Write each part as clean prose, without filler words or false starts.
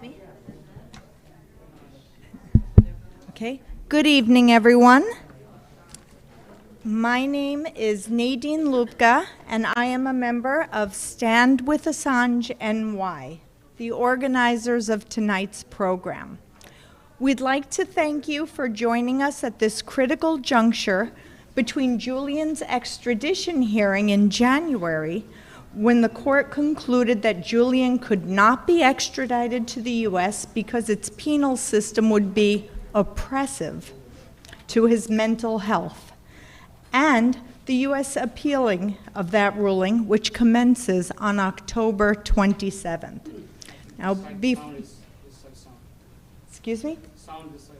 Me? Okay. Good evening, everyone. My name is Nadine Lupka, and I am a member of Stand with Assange NY, the organizers of tonight's program. We'd like to thank you for joining us at this critical juncture between Julian's extradition hearing in January, when the court concluded that Julian could not be extradited to the U.S. because its penal system would be oppressive to his mental health, and the U.S. appealing of that ruling, which commences on October 27th. Now, excuse me? Sound this side.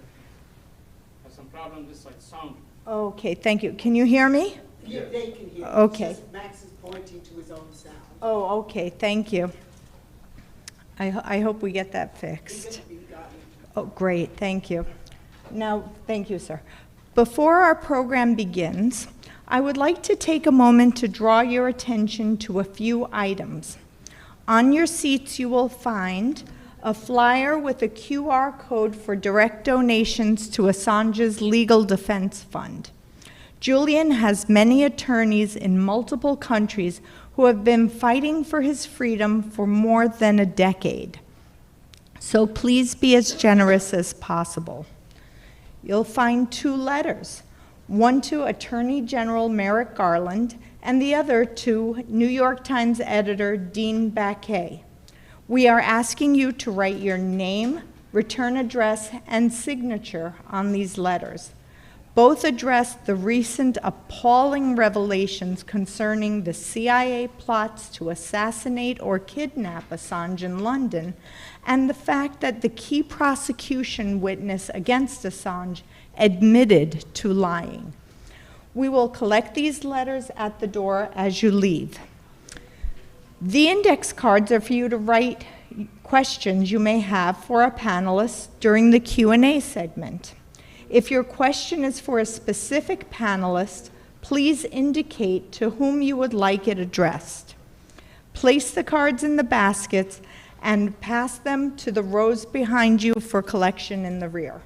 Has some problem this side. Sound. Okay, thank you. Can you hear me? Yeah, they can hear. Okay. Max is pointing to his own sound. Oh, okay, thank you. I hope we get that fixed. Oh, great, thank you. Now, thank you, sir. Before our program begins, I would like to take a moment to draw your attention to a few items. On your seats, you will find a flyer with a QR code for direct donations to Assange's Legal Defense Fund. Julian has many attorneys in multiple countries who have been fighting for his freedom for more than a decade. So please be as generous as possible. You'll find two letters, one to Attorney General Merrick Garland and the other to New York Times editor Dean Baquet. We are asking you to write your name, return address, and signature on these letters. Both address the recent appalling revelations concerning the CIA plots to assassinate or kidnap Assange in London, and the fact that the key prosecution witness against Assange admitted to lying. We will collect these letters at the door as you leave. The index cards are for you to write questions you may have for our panelists during the Q&A segment. If your question is for a specific panelist, please indicate to whom you would like it addressed. Place the cards in the baskets and pass them to the rows behind you for collection in the rear.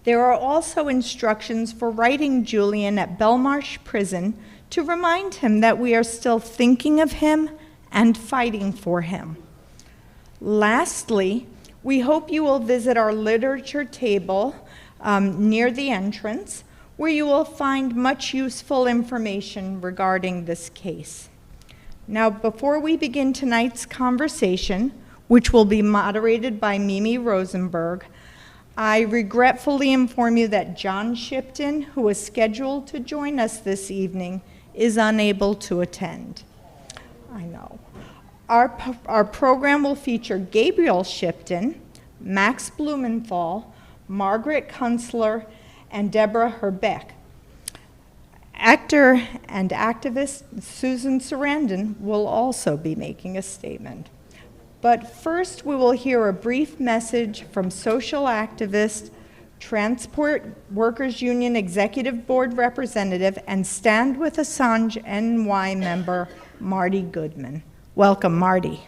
There are also instructions for writing Julian at Belmarsh Prison to remind him that we are still thinking of him and fighting for him. Lastly, we hope you will visit our literature table near the entrance, where you will find much useful information regarding this case. Now, before we begin tonight's conversation, which will be moderated by Mimi Rosenberg, I regretfully inform you that John Shipton, who is scheduled to join us this evening, is unable to attend. I know. Our program will feature Gabriel Shipton, Max Blumenthal, Margaret Kunstler, and Deborah Hrbek. Actor and activist Susan Sarandon will also be making a statement. But first, we will hear a brief message from social activist, Transport Workers Union Executive Board Representative, and Stand with Assange NY member, Marty Goodman. Welcome, Marty.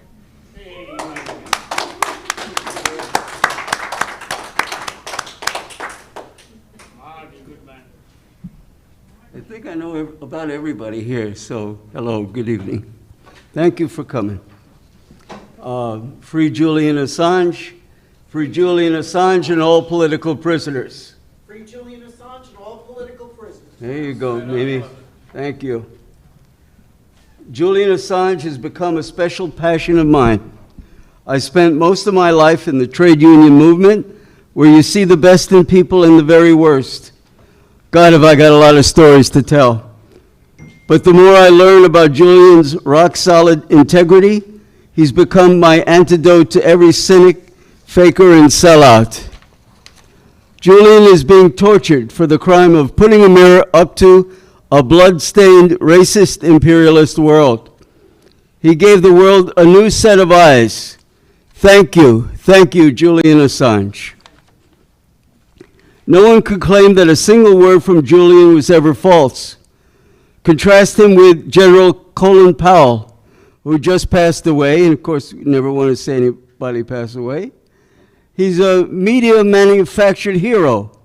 I think I know about everybody here, so hello, good evening. Thank you for coming. Free Julian Assange, free Julian Assange and all political prisoners. Free Julian Assange and all political prisoners. There you go, Mimi. Thank you. Julian Assange has become a special passion of mine. I spent most of my life in the trade union movement, where you see the best in people and the very worst. God, have I got a lot of stories to tell. But the more I learn about Julian's rock-solid integrity, he's become my antidote to every cynic, faker, and sellout. Julian is being tortured for the crime of putting a mirror up to a blood-stained, racist, imperialist world. He gave the world a new set of eyes. Thank you, Julian Assange. No one could claim that a single word from Julian was ever false. Contrast him with General Colin Powell, who just passed away, and of course, we never want to say somebody pass away. He's a media manufactured hero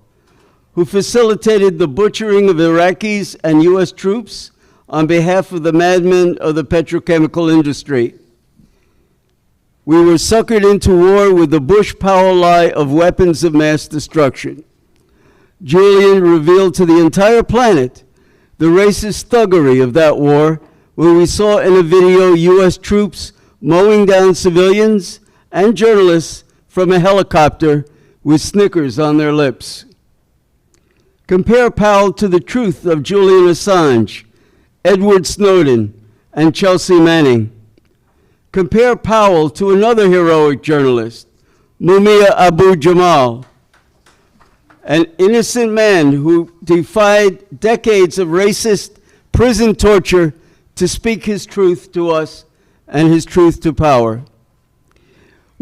who facilitated the butchering of Iraqis and U.S. troops on behalf of the madmen of the petrochemical industry. We were suckered into war with the Bush power lie of weapons of mass destruction. Julian revealed to the entire planet the racist thuggery of that war when we saw in a video U.S. troops mowing down civilians and journalists from a helicopter with Snickers on their lips. Compare Powell to the truth of Julian Assange, Edward Snowden, and Chelsea Manning. Compare Powell to another heroic journalist, Mumia Abu-Jamal, an innocent man who defied decades of racist prison torture to speak his truth to us and his truth to power.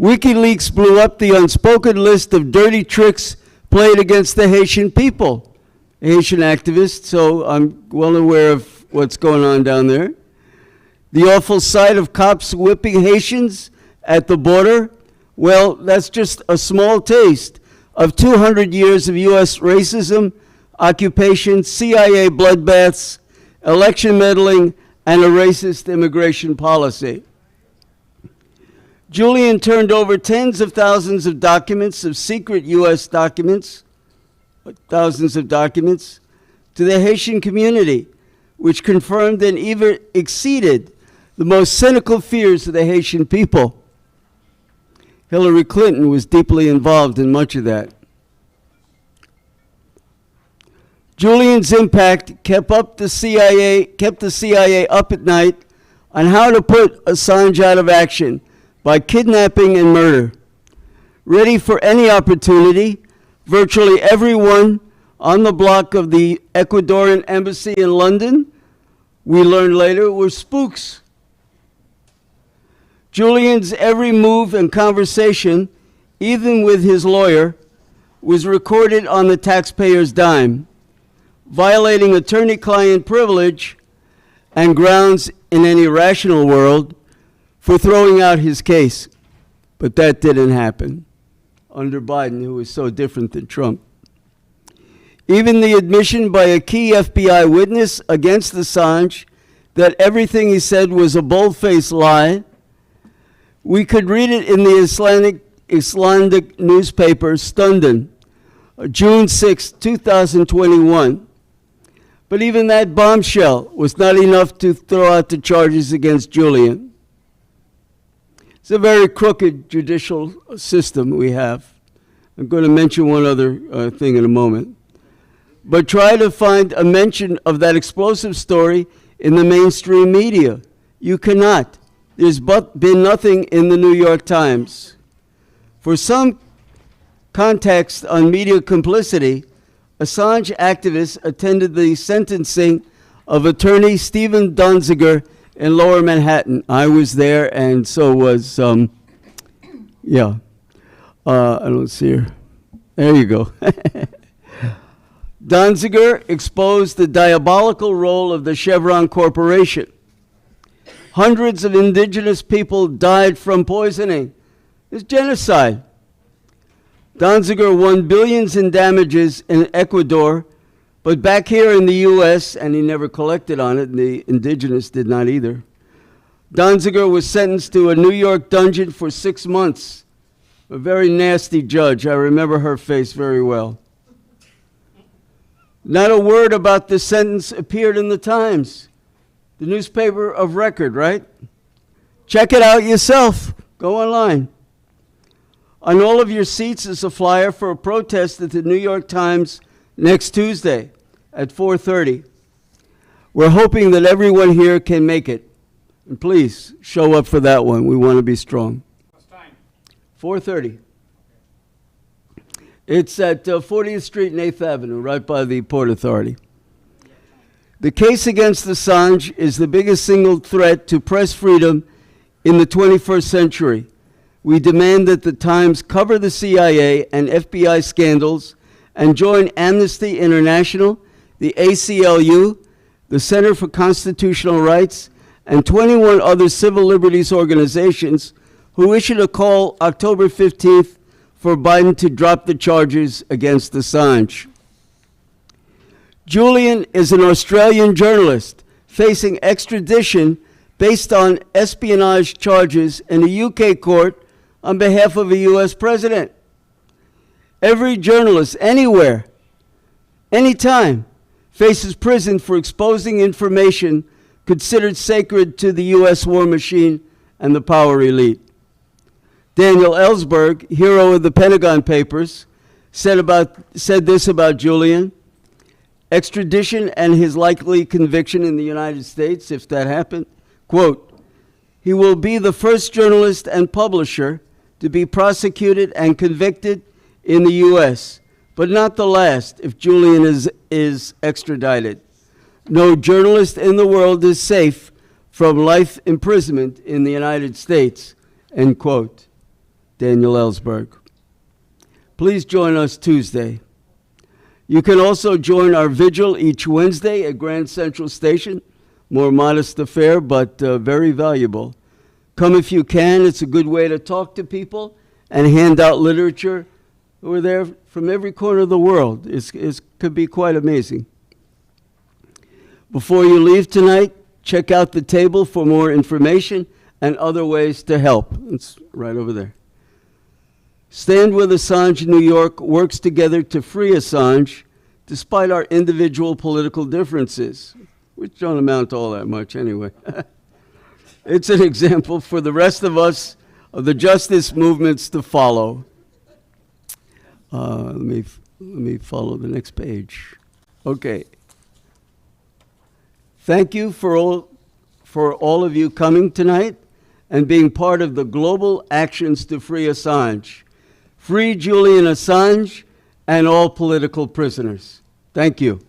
WikiLeaks blew up the unspoken list of dirty tricks played against the Haitian people, Haitian activists, so I'm well aware of what's going on down there. The awful sight of cops whipping Haitians at the border, well, that's just a small taste of 200 years of U.S. racism, occupation, CIA bloodbaths, election meddling, and a racist immigration policy. Julian turned over tens of thousands of documents, of secret U.S. documents, thousands of documents, to the Haitian community, which confirmed and even exceeded the most cynical fears of the Haitian people. Hillary Clinton was deeply involved in much of that. Julian's impact kept the CIA up at night on how to put Assange out of action by kidnapping and murder. Ready for any opportunity, virtually everyone on the block of the Ecuadorian embassy in London, we learned later, were spooks. Julian's every move and conversation, even with his lawyer, was recorded on the taxpayer's dime, violating attorney-client privilege and grounds in any rational world for throwing out his case. But that didn't happen under Biden, who was so different than Trump. Even the admission by a key FBI witness against Assange that everything he said was a bold-faced lie. We could read it in the Icelandic newspaper Stundin, June 6, 2021. But even that bombshell was not enough to throw out the charges against Julian. It's a very crooked judicial system we have. I'm going to mention one other thing in a moment. But try to find a mention of that explosive story in the mainstream media. You cannot. There's been nothing in the New York Times. For some context on media complicity, Assange activists attended the sentencing of attorney Stephen Donziger in Lower Manhattan. I was there, and so was, I don't see her. There you go. Donziger exposed the diabolical role of the Chevron Corporation. Hundreds of indigenous people died from poisoning. It's genocide. Donziger won billions in damages in Ecuador, but back here in the U.S., and he never collected on it, and the indigenous did not either. Donziger was sentenced to a New York dungeon for 6 months. A very nasty judge. I remember her face very well. Not a word about this sentence appeared in the Times, the newspaper of record, right? Check it out yourself. Go online. On all of your seats is a flyer for a protest at the New York Times next Tuesday at 4:30. We're hoping that everyone here can make it. And please show up for that one. We want to be strong. What's time? 4:30. It's at 40th Street and 8th Avenue, right by the Port Authority. The case against Assange is the biggest single threat to press freedom in the 21st century. We demand that the Times cover the CIA and FBI scandals and join Amnesty International, the ACLU, the Center for Constitutional Rights, and 21 other civil liberties organizations who issued a call October 15th for Biden to drop the charges against Assange. Julian is an Australian journalist facing extradition based on espionage charges in a UK court on behalf of a US president. Every journalist anywhere, anytime, faces prison for exposing information considered sacred to the US war machine and the power elite. Daniel Ellsberg, hero of the Pentagon Papers, said this about Julian: extradition and his likely conviction in the United States, if that happened, quote, "He will be the first journalist and publisher to be prosecuted and convicted in the U.S., but not the last if Julian is extradited. No journalist in the world is safe from life imprisonment in the United States," end quote. Daniel Ellsberg. Please join us Tuesday. You can also join our vigil each Wednesday at Grand Central Station. More modest affair, but very valuable. Come if you can. It's a good way to talk to people and hand out literature who are there from every corner of the world. It could be quite amazing. Before you leave tonight, check out the table for more information and other ways to help. It's right over there. Stand with Assange New York works together to free Assange despite our individual political differences, which don't amount to all that much anyway. It's an example for the rest of us of the justice movements to follow. Let me follow the next page. Okay. Thank you for all of you coming tonight and being part of the global actions to free Assange. Free Julian Assange and all political prisoners. Thank you.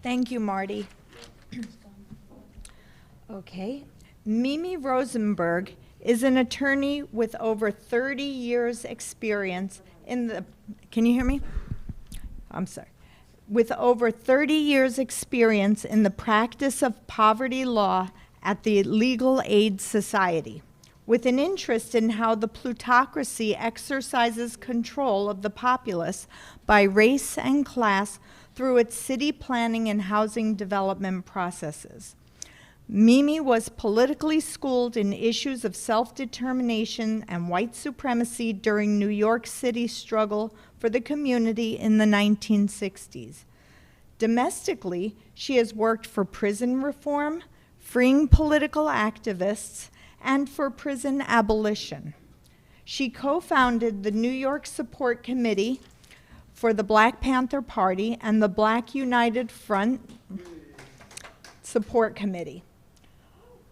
Thank you, Marty. Okay. Mimi Rosenberg is an attorney with over 30 years' experience in the, can you hear me? I'm sorry. With over 30 years' experience in the practice of poverty law at the Legal Aid Society, with an interest in how the plutocracy exercises control of the populace by race and class through its city planning and housing development processes. Mimi was politically schooled in issues of self-determination and white supremacy during New York City's struggle for the community in the 1960s. Domestically, she has worked for prison reform, freeing political activists, and for prison abolition. She co-founded the New York Support Committee for the Black Panther Party and the Black United Front Support Committee.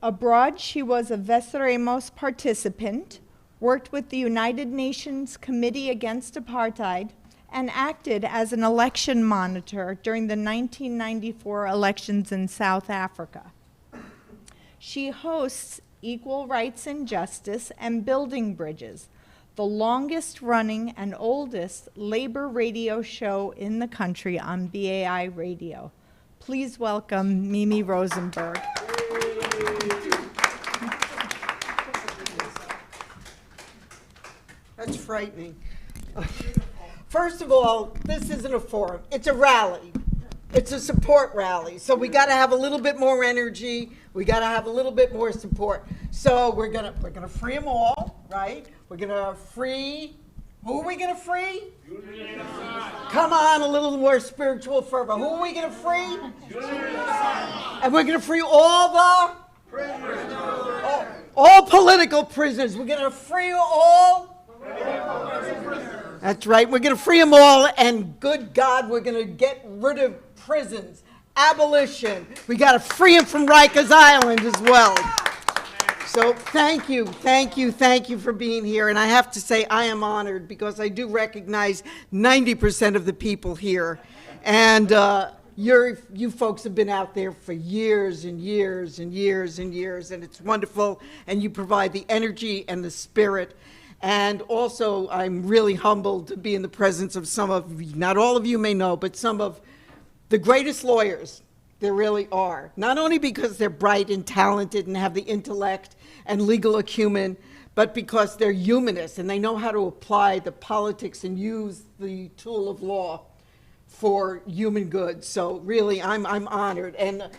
Abroad, she was a Veceremos participant, worked with the United Nations Committee Against Apartheid, and acted as an election monitor during the 1994 elections in South Africa. She hosts Equal Rights and Justice and Building Bridges, the longest running and oldest labor radio show in the country on BAI Radio. Please welcome Mimi Rosenberg. That's frightening. First of all, this isn't a forum. It's a rally. It's a support rally. So we got to have a little bit more energy. We got to have a little bit more support. So we're gonna free them all, right? We're gonna free. Who are we gonna free? Julian Assange. Come on, a little more spiritual fervor. Who are we gonna free? Julian Assange. And we're gonna free all the prisoners. All political prisoners. We're gonna free all. That's right. We're going to free them all, and good God, we're going to get rid of prisons. Abolition. We got to free them from Rikers Island as well. So thank you for being here. And I have to say I am honored because I do recognize 90% of the people here. And you folks have been out there for years and years and years and years, and it's wonderful. And you provide the energy and the spirit. And also, I'm really humbled to be in the presence of some of, not all of you may know, but some of the greatest lawyers there really are. Not only because they're bright and talented and have the intellect and legal acumen, but because they're humanists and they know how to apply the politics and use the tool of law for human good. So really, I'm honored. And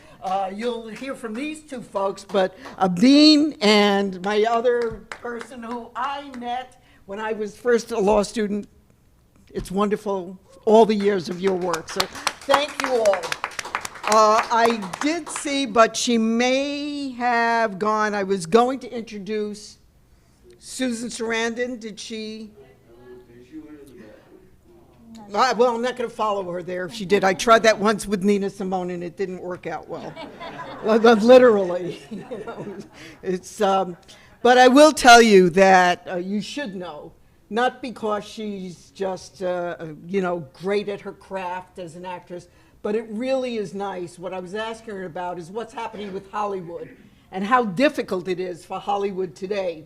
you'll hear from these two folks, but Abdeen and my other person who I met when I was first a law student. It's wonderful, all the years of your work. So thank you all. I did see, but she may have gone. I was going to introduce Susan Sarandon. Did she? Well, I'm not going to follow her there if she did. I tried that once with Nina Simone, and it didn't work out well. Literally. You know, it's, but I will tell you that you should know, not because she's just, you know, great at her craft as an actress, but it really is nice. What I was asking her about is what's happening with Hollywood and how difficult it is for Hollywood today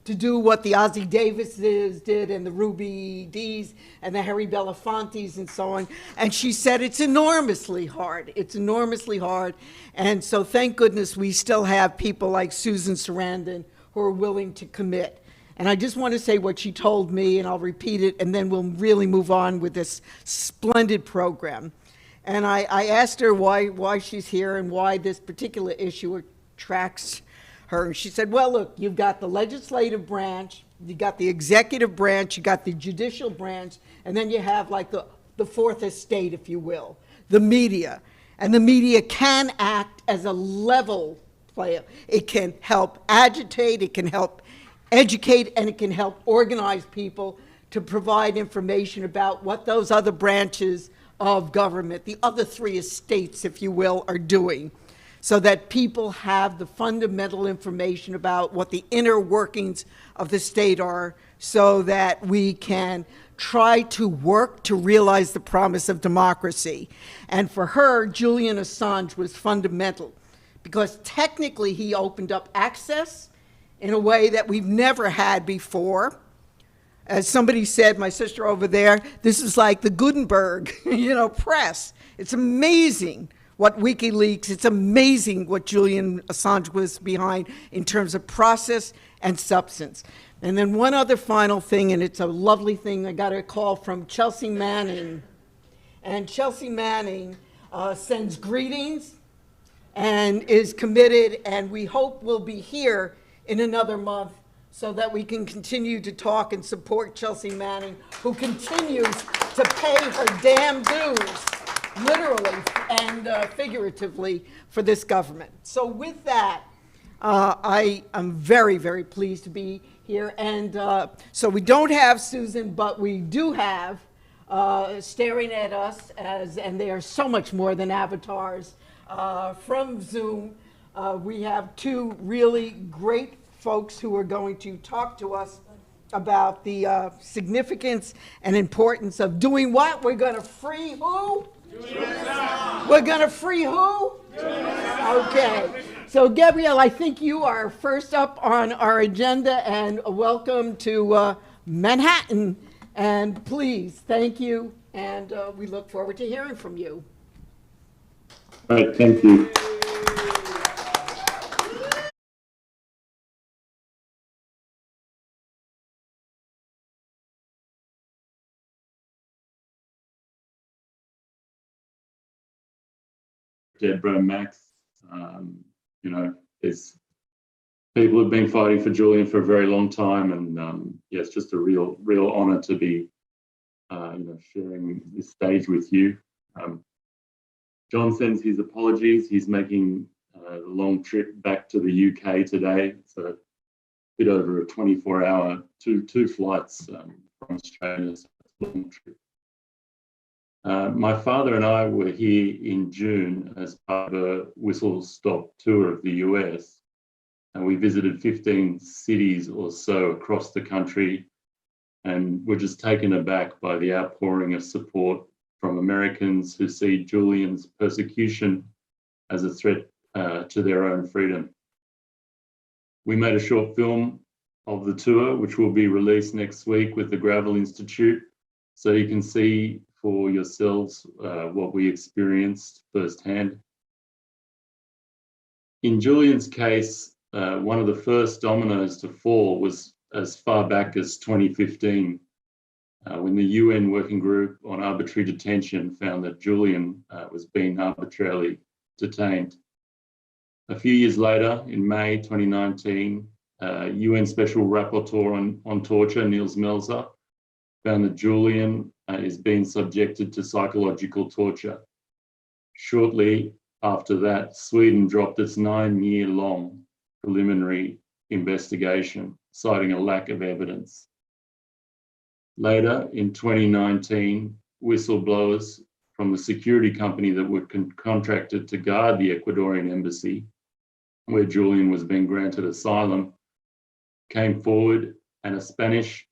to do what the Ossie Davises did and the Ruby Dees and the Harry Belafontes and so on. And she said it's enormously hard. It's enormously hard. And so thank goodness we still have people like Susan Sarandon who are willing to commit. And I just want to say what she told me, and I'll repeat it, and then we'll really move on with this splendid program. And I asked her why she's here and why this particular issue attracts her. And she said, well, look, you've got the legislative branch, you got the executive branch, you got the judicial branch, and then you have like the fourth estate, if you will, the media. And the media can act as a level player. It can help agitate, it can help educate, and it can help organize people to provide information about what those other branches of government, the other three estates, if you will, are doing, so that people have the fundamental information about what the inner workings of the state are, so that we can try to work to realize the promise of democracy. And for her, Julian Assange was fundamental, because technically he opened up access in a way that we've never had before. As somebody said, my sister over there, this is like the Gutenberg, you know, press. It's amazing what WikiLeaks, it's amazing what Julian Assange was behind in terms of process and substance. And then one other final thing, and it's a lovely thing, I got a call from Chelsea Manning. And Chelsea Manning sends greetings and is committed, and we hope we'll be here in another month so that we can continue to talk and support Chelsea Manning, who continues to pay her damn dues, literally and figuratively, for this government. So with that, I am very, very pleased to be here. And so we don't have Susan, but we do have staring at us, and they are so much more than avatars, from Zoom. We have two really great folks who are going to talk to us about the significance and importance of doing what? We're going to free who? We're going to free who? Okay. So Gabriel, I think you are first up on our agenda, and welcome to Manhattan. And please, thank you, and we look forward to hearing from you. All right, thank you. Deborah, Max, you know, there's people who've been fighting for Julian for a very long time, and yeah, it's just a real honor to be, you know, sharing this stage with you. John sends his apologies. He's making the long trip back to the UK today. It's a bit over a 24-hour, two flights from Australia. So it's a long trip. My father and I were here in June as part of a whistle-stop tour of the US, and we visited 15 cities or so across the country, and were just taken aback by the outpouring of support from Americans who see Julian's persecution as a threat to their own freedom. We made a short film of the tour, which will be released next week with the Gravel Institute, so you can see for yourselves what we experienced firsthand. In Julian's case, one of the first dominoes to fall was as far back as 2015, when the UN Working Group on Arbitrary Detention found that Julian was being arbitrarily detained. A few years later, in May 2019, UN Special Rapporteur on Torture, Nils Melzer, found that Julian is being subjected to psychological torture. Shortly after that, Sweden dropped its 9-year-long preliminary investigation, citing a lack of evidence. Later, in 2019, whistleblowers from the security company that were contracted to guard the Ecuadorian embassy, where Julian was being granted asylum, came forward, and a Spanish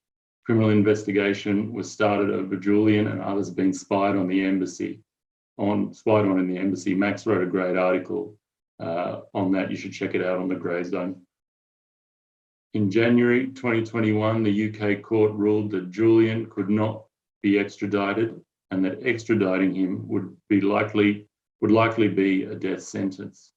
criminal investigation was started over Julian and others being spied on in the embassy. Max wrote a great article on that. You should check it out on the Grayzone. In January 2021, the UK court ruled that Julian could not be extradited and that extraditing him would likely be a death sentence.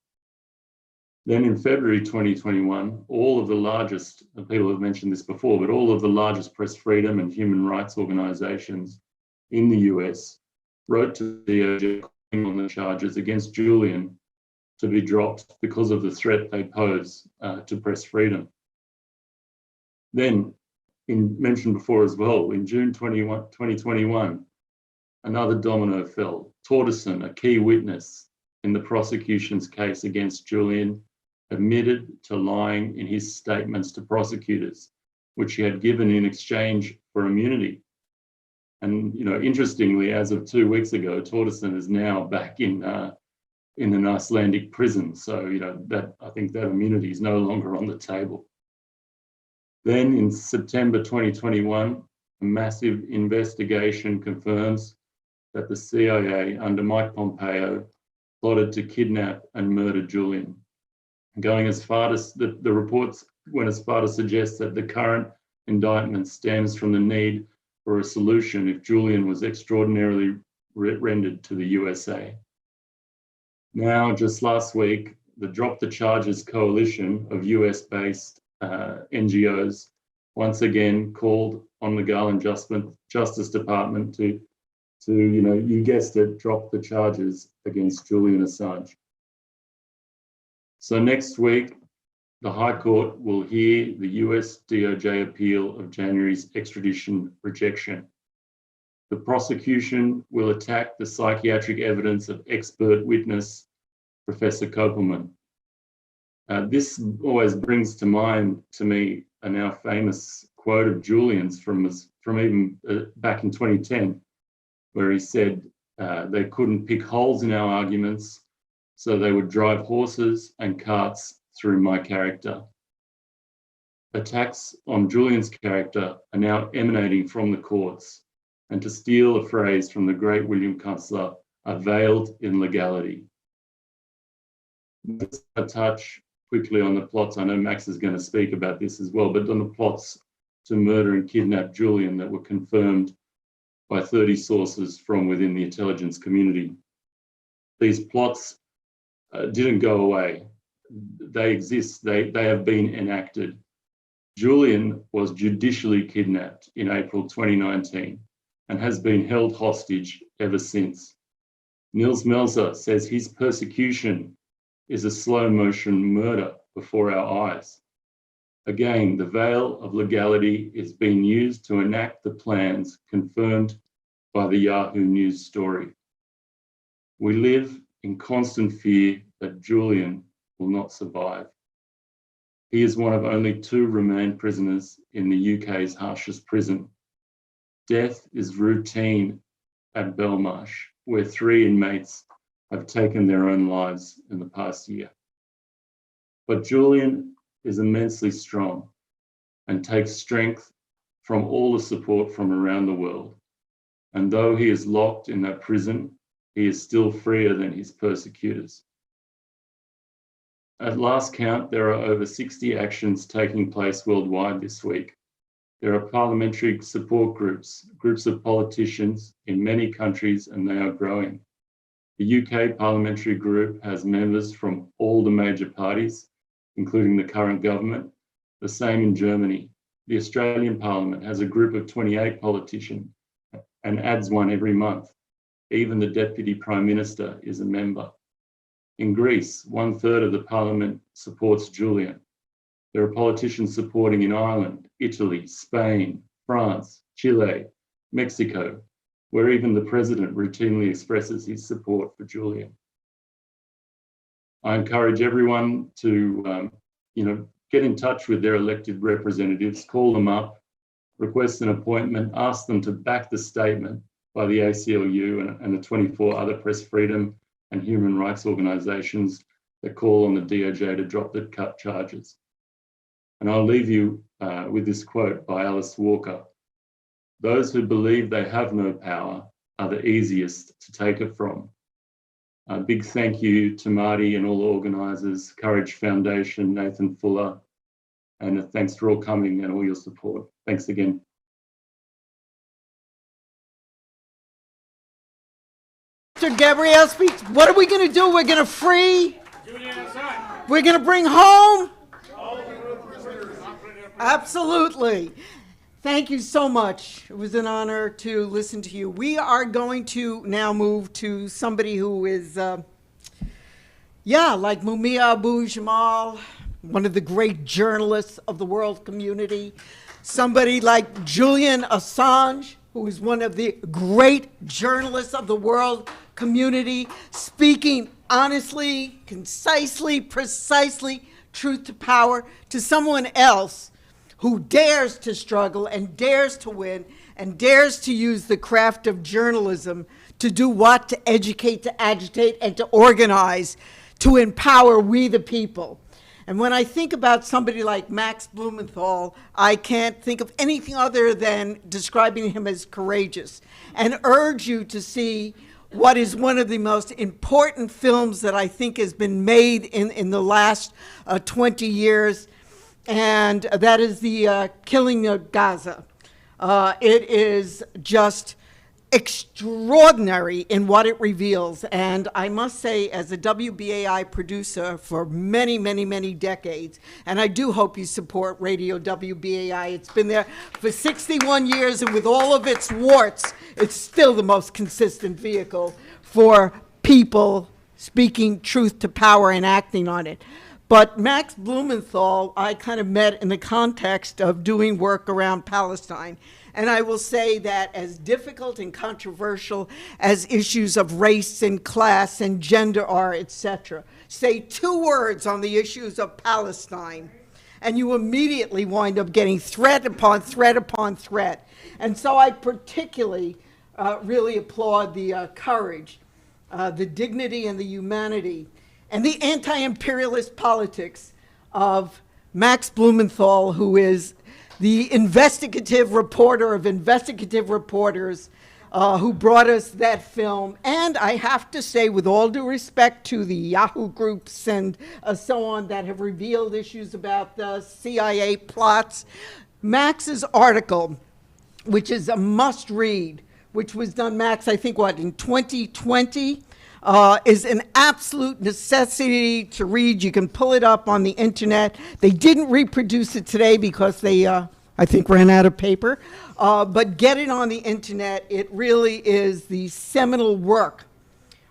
Then in February 2021, all of the largest, people have mentioned this before, but all of the largest press freedom and human rights organizations in the US wrote to the DOJ on the charges against Julian to be dropped because of the threat they pose to press freedom. Then, mentioned before as well, in June 2021, another domino fell. Torderson, a key witness in the prosecution's case against Julian, admitted to lying in his statements to prosecutors, which he had given in exchange for immunity. And, interestingly, as of 2 weeks ago, Torderson is now back in an Icelandic prison. So, I think that immunity is no longer on the table. Then in September 2021, a massive investigation confirms that the CIA under Mike Pompeo plotted to kidnap and murder Julian. Going as far as the reports went as far to suggest that the current indictment stems from the need for a solution if Julian was extraordinarily rendered to the USA. Now, just last week, the Drop the Charges coalition of US-based NGOs once again called on the Garland Justice Department to you guessed it, drop the charges against Julian Assange. So next week, the High Court will hear the US DOJ appeal of January's extradition rejection. The prosecution will attack the psychiatric evidence of expert witness Professor Kopelman. This always brings to mind to me a now famous quote of Julian's from even back in 2010, where he said they couldn't pick holes in our arguments, so they would drive horses and carts through my character. Attacks on Julian's character are now emanating from the courts, and to steal a phrase from the great William Kunstler, are veiled in legality. Let's touch quickly on the plots. I know Max is going to speak about this as well, but on the plots to murder and kidnap Julian that were confirmed by 30 sources from within the intelligence community. These plots didn't go away. They exist. They have been enacted. Julian was judicially kidnapped in April 2019 and has been held hostage ever since. Nils Melzer says his persecution is a slow motion murder before our eyes. Again, the veil of legality is being used to enact the plans confirmed by the Yahoo News story. We live in constant fear that Julian will not survive. He is one of only 2 remand prisoners in the UK's harshest prison. Death is routine at Belmarsh, where 3 inmates have taken their own lives in the past year. But Julian is immensely strong and takes strength from all the support from around the world. And though he is locked in that prison, he is still freer than his persecutors. At last count, there are over 60 actions taking place worldwide this week. There are parliamentary support groups, groups of politicians in many countries, and they are growing. The UK parliamentary group has members from all the major parties, including the current government. The same in Germany. The Australian Parliament has a group of 28 politicians and adds one every month. Even the Deputy Prime Minister is a member. In Greece, 1/3 of the Parliament supports Julian. There are politicians supporting in Ireland, Italy, Spain, France, Chile, Mexico, where even the President routinely expresses his support for Julian. I encourage everyone to, get in touch with their elected representatives, call them up, request an appointment, ask them to back the statement by the ACLU and the 24 other press freedom and human rights organisations that call on the DOJ to drop the cut charges. And I'll leave you with this quote by Alice Walker. "Those who believe they have no power are the easiest to take it from." A big thank you to Marty and all the organisers, Courage Foundation, Nathan Fuller, and thanks for all coming and all your support. Thanks again. Mr. Gabriel speaks. What are we going to do? We're going to free? Julian Assange. We're going to bring home? Absolutely. Thank you so much. It was an honor to listen to you. We are going to now move to somebody who is, like Mimi Abu-Jamal, one of the great journalists of the world community. Somebody like Julian Assange, who is one of the great journalists of the world community, speaking honestly, concisely, precisely, truth to power, to someone else who dares to struggle and dares to win and dares to use the craft of journalism to do what? To educate, to agitate, and to organize, to empower we the people. And when I think about somebody like Max Blumenthal, I can't think of anything other than describing him as courageous, and urge you to see what is one of the most important films that I think has been made in the last 20 years, and that is the Killing of Gaza. It is just extraordinary in what it reveals. And I must say, as a WBAI producer for many, many, many decades, and I do hope you support Radio WBAI. It's been there for 61 years, and with all of its warts, it's still the most consistent vehicle for people speaking truth to power and acting on it. But Max Blumenthal, I kind of met in the context of doing work around Palestine. And I will say that as difficult and controversial as issues of race and class and gender are, etc., say 2 words on the issues of Palestine, and you immediately wind up getting threat upon threat upon threat. And so I particularly really applaud the courage, the dignity and the humanity, and the anti-imperialist politics of Max Blumenthal, who is the investigative reporter of investigative reporters who brought us that film. And I have to say, with all due respect to the Yahoo groups and so on that have revealed issues about the CIA plots, Max's article, which is a must-read, which was done, Max, I think, in 2020, is an absolute necessity to read. You can pull it up on the internet. They didn't reproduce it today because they, I think, ran out of paper. But get it on the internet. It really is the seminal work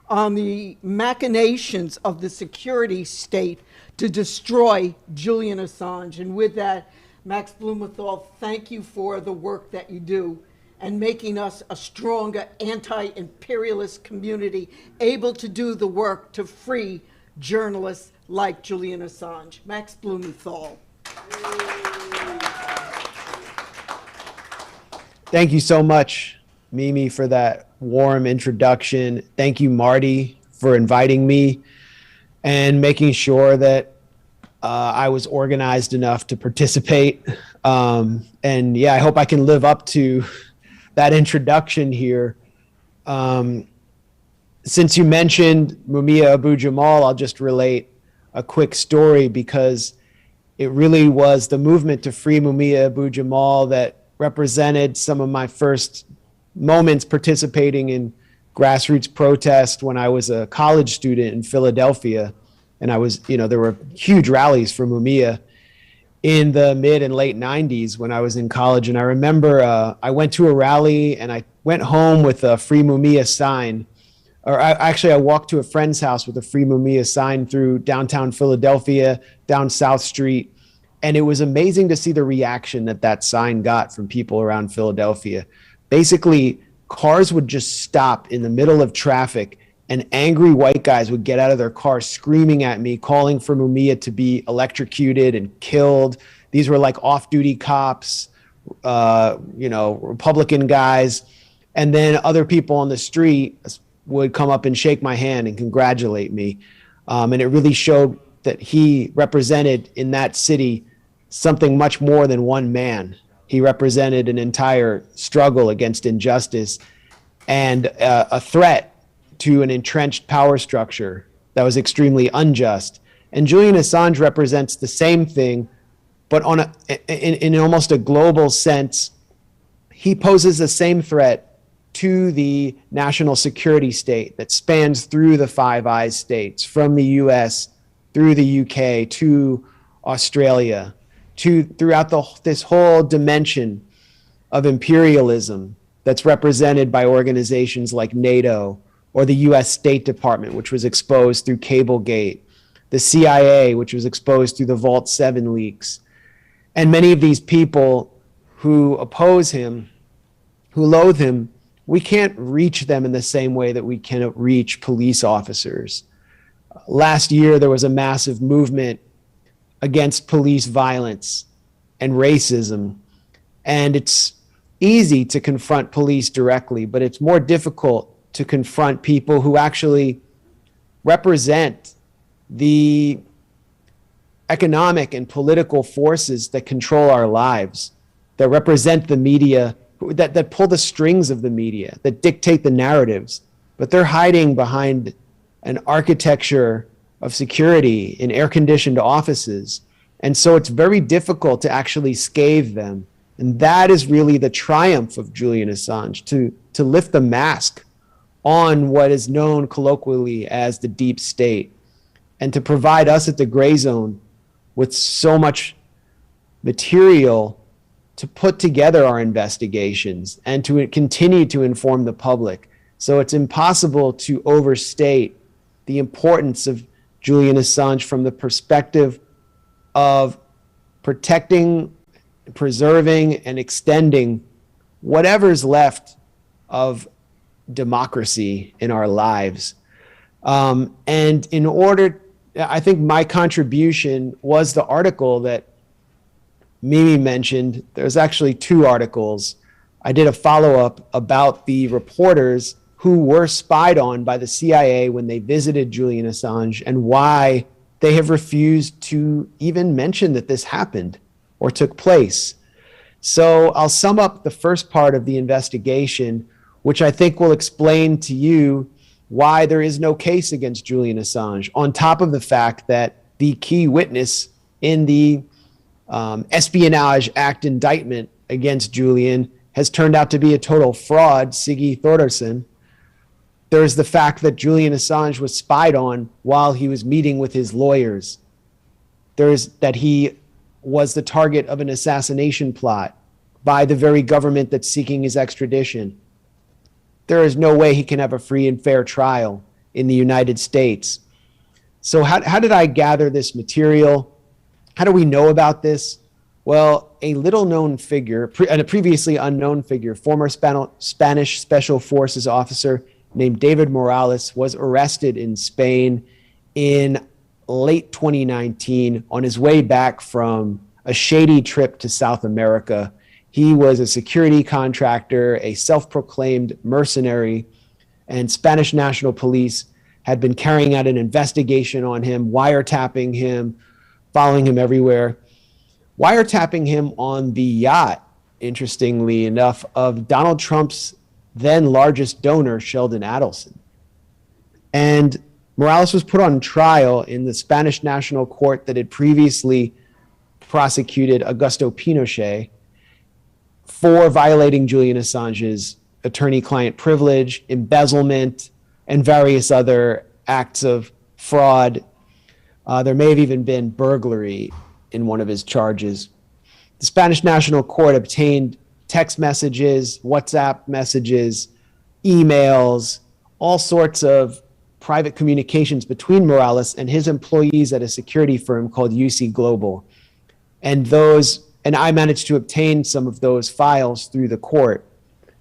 on the machinations of the security state to destroy Julian Assange. And with that, Max Blumenthal, thank you for the work that you do and making us a stronger anti-imperialist community, able to do the work to free journalists like Julian Assange. Max Blumenthal. Thank you so much, Mimi, for that warm introduction. Thank you, Marty, for inviting me and making sure that I was organized enough to participate. And yeah, I hope I can live up to that introduction here. Since you mentioned Mumia Abu-Jamal, I'll just relate a quick story because it really was the movement to free Mumia Abu-Jamal that represented some of my first moments participating in grassroots protest when I was a college student in Philadelphia. And I was, there were huge rallies for Mumia in the mid and late 90s when I was in college. And I remember I went to a rally and I went home with a Free Mumia sign. I walked to a friend's house with a Free Mumia sign through downtown Philadelphia, down South Street. And it was amazing to see the reaction that sign got from people around Philadelphia. Basically, cars would just stop in the middle of traffic and angry white guys would get out of their cars screaming at me, calling for Mumia to be electrocuted and killed. These were like off-duty cops, Republican guys. And then other people on the street would come up and shake my hand and congratulate me. And it really showed that he represented in that city something much more than one man. He represented an entire struggle against injustice and a threat to an entrenched power structure that was extremely unjust. And Julian Assange represents the same thing, but in almost a global sense. He poses the same threat to the national security state that spans through the Five Eyes states, from the US through the UK to Australia, throughout this whole dimension of imperialism that's represented by organizations like NATO or the US State Department, which was exposed through Cablegate, the CIA, which was exposed through the Vault 7 leaks. And many of these people who oppose him, who loathe him, we can't reach them in the same way that we can reach police officers. Last year, there was a massive movement against police violence and racism. And it's easy to confront police directly, but it's more difficult to confront people who actually represent the economic and political forces that control our lives, that represent the media, that pull the strings of the media, that dictate the narratives. But they're hiding behind an architecture of security in air-conditioned offices. And so it's very difficult to actually scathe them. And that is really the triumph of Julian Assange, to lift the mask on what is known colloquially as the deep state, and to provide us at the Grayzone with so much material to put together our investigations and to continue to inform the public. So it's impossible to overstate the importance of Julian Assange from the perspective of protecting, preserving, and extending whatever's left of democracy in our lives. And in order, I think my contribution was the article that Mimi mentioned. There's actually two articles. I did a follow-up about the reporters who were spied on by the CIA when they visited Julian Assange and why they have refused to even mention that this happened or took place. So I'll sum up the first part of the investigation, which I think will explain to you why there is no case against Julian Assange, on top of the fact that the key witness in the Espionage Act indictment against Julian has turned out to be a total fraud, Siggy Thordarson. There's the fact that Julian Assange was spied on while he was meeting with his lawyers. There's that he was the target of an assassination plot by the very government that's seeking his extradition. There is no way he can have a free and fair trial in the United States. So how did I gather this material? How do we know about this? Well, a little known figure, and a previously unknown figure, former Spanish Special Forces officer named David Morales, was arrested in Spain in late 2019 on his way back from a shady trip to South America. He was a security contractor, a self-proclaimed mercenary, and Spanish National Police had been carrying out an investigation on him, wiretapping him, following him everywhere, wiretapping him on the yacht, interestingly enough, of Donald Trump's then largest donor, Sheldon Adelson. And Morales was put on trial in the Spanish National Court that had previously prosecuted Augusto Pinochet for violating Julian Assange's attorney-client privilege, embezzlement, and various other acts of fraud. There may have even been burglary in one of his charges. The Spanish National Court obtained text messages, WhatsApp messages, emails, all sorts of private communications between Morales and his employees at a security firm called UC Global. And I managed to obtain some of those files through the court.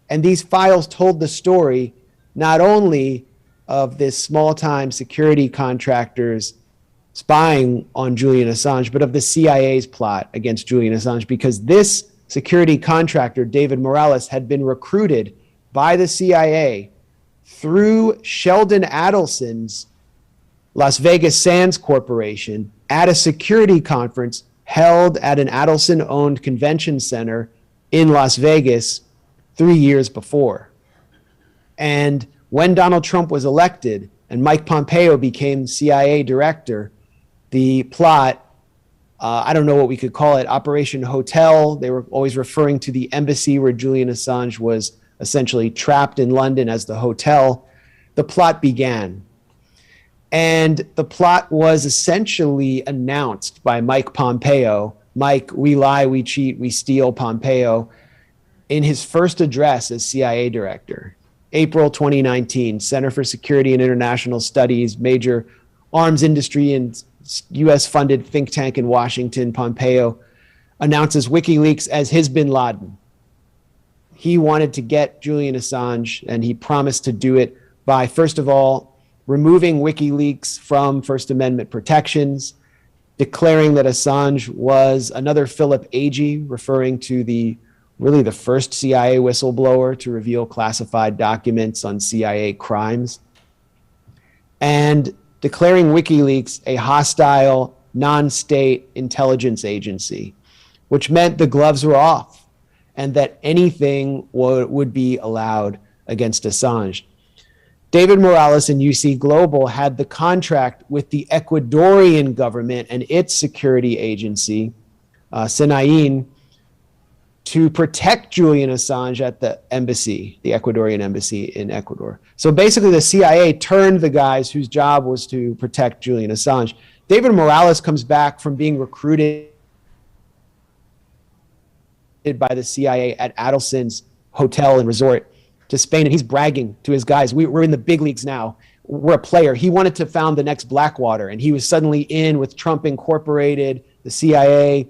And these files told the story not only of this small-time security contractors spying on Julian Assange, but of the CIA's plot against Julian Assange, because this security contractor, David Morales, had been recruited by the CIA through Sheldon Adelson's Las Vegas Sands Corporation at a security conference held at an Adelson-owned convention center in Las Vegas 3 years before. And when Donald Trump was elected and Mike Pompeo became CIA director, the plot, I don't know what we could call it, Operation Hotel, they were always referring to the embassy where Julian Assange was essentially trapped in London as the hotel. The plot began. And the plot was essentially announced by Mike Pompeo. Mike, we lie, we cheat, we steal, Pompeo, in his first address as CIA director, April 2019, Center for Security and International Studies, major arms industry and US-funded think tank in Washington. Pompeo announces WikiLeaks as his bin Laden. He wanted to get Julian Assange, and he promised to do it by, first of all, removing WikiLeaks from First Amendment protections, declaring that Assange was another Philip Agee, referring to the first CIA whistleblower to reveal classified documents on CIA crimes, and declaring WikiLeaks a hostile, non-state intelligence agency, which meant the gloves were off and that anything would be allowed against Assange. David Morales and UC Global had the contract with the Ecuadorian government and its security agency, SENAIN, to protect Julian Assange at the embassy, the Ecuadorian embassy in Ecuador. So basically the CIA turned the guys whose job was to protect Julian Assange. David Morales comes back from being recruited by the CIA at Adelson's hotel and resort to Spain, and he's bragging to his guys, we're in the big leagues now. We're a player. He wanted to found the next Blackwater, and he was suddenly in with Trump Incorporated, the CIA.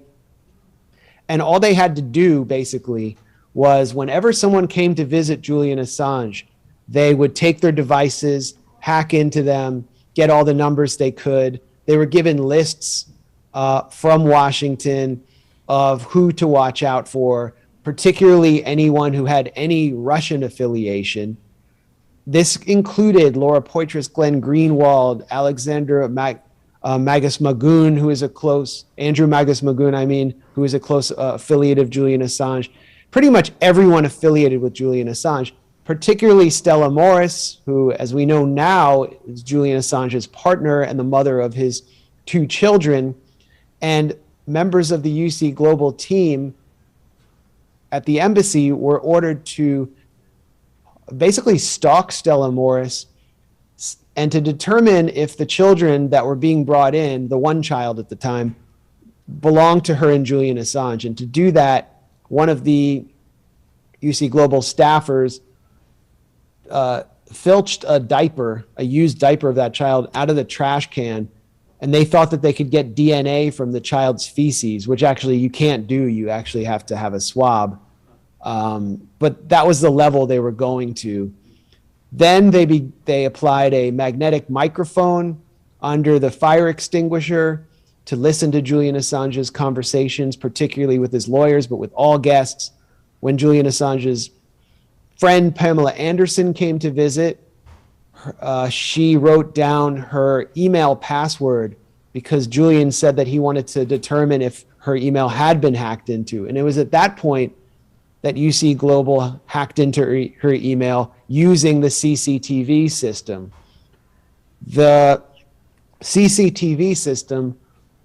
And all they had to do, basically, was whenever someone came to visit Julian Assange, they would take their devices, hack into them, get all the numbers they could. They were given lists from Washington of who to watch out for, particularly anyone who had any Russian affiliation. This included Laura Poitras, Glenn Greenwald, Alexander Magus Magoon, who is a close, Andrew Magus Magoon, who is a close affiliate of Julian Assange. Pretty much everyone affiliated with Julian Assange, particularly Stella Morris, who, as we know now, is Julian Assange's partner and the mother of his 2 children, and members of the UC Global team at the embassy were ordered to basically stalk Stella Morris and to determine if the children that were being brought in, the one child at the time, belonged to her and Julian Assange. And to do that, one of the UC Global staffers filched a diaper, a used diaper of that child, out of the trash can, and they thought that they could get DNA from the child's feces, which actually you can't do. You actually have to have a swab. But that was the level they were going to. Then they applied a magnetic microphone under the fire extinguisher to listen to Julian Assange's conversations, particularly with his lawyers, but with all guests. When Julian Assange's friend Pamela Anderson came to visit, she wrote down her email password because Julian said that he wanted to determine if her email had been hacked into. And it was at that point that UC Global hacked into her email using the CCTV system. The CCTV system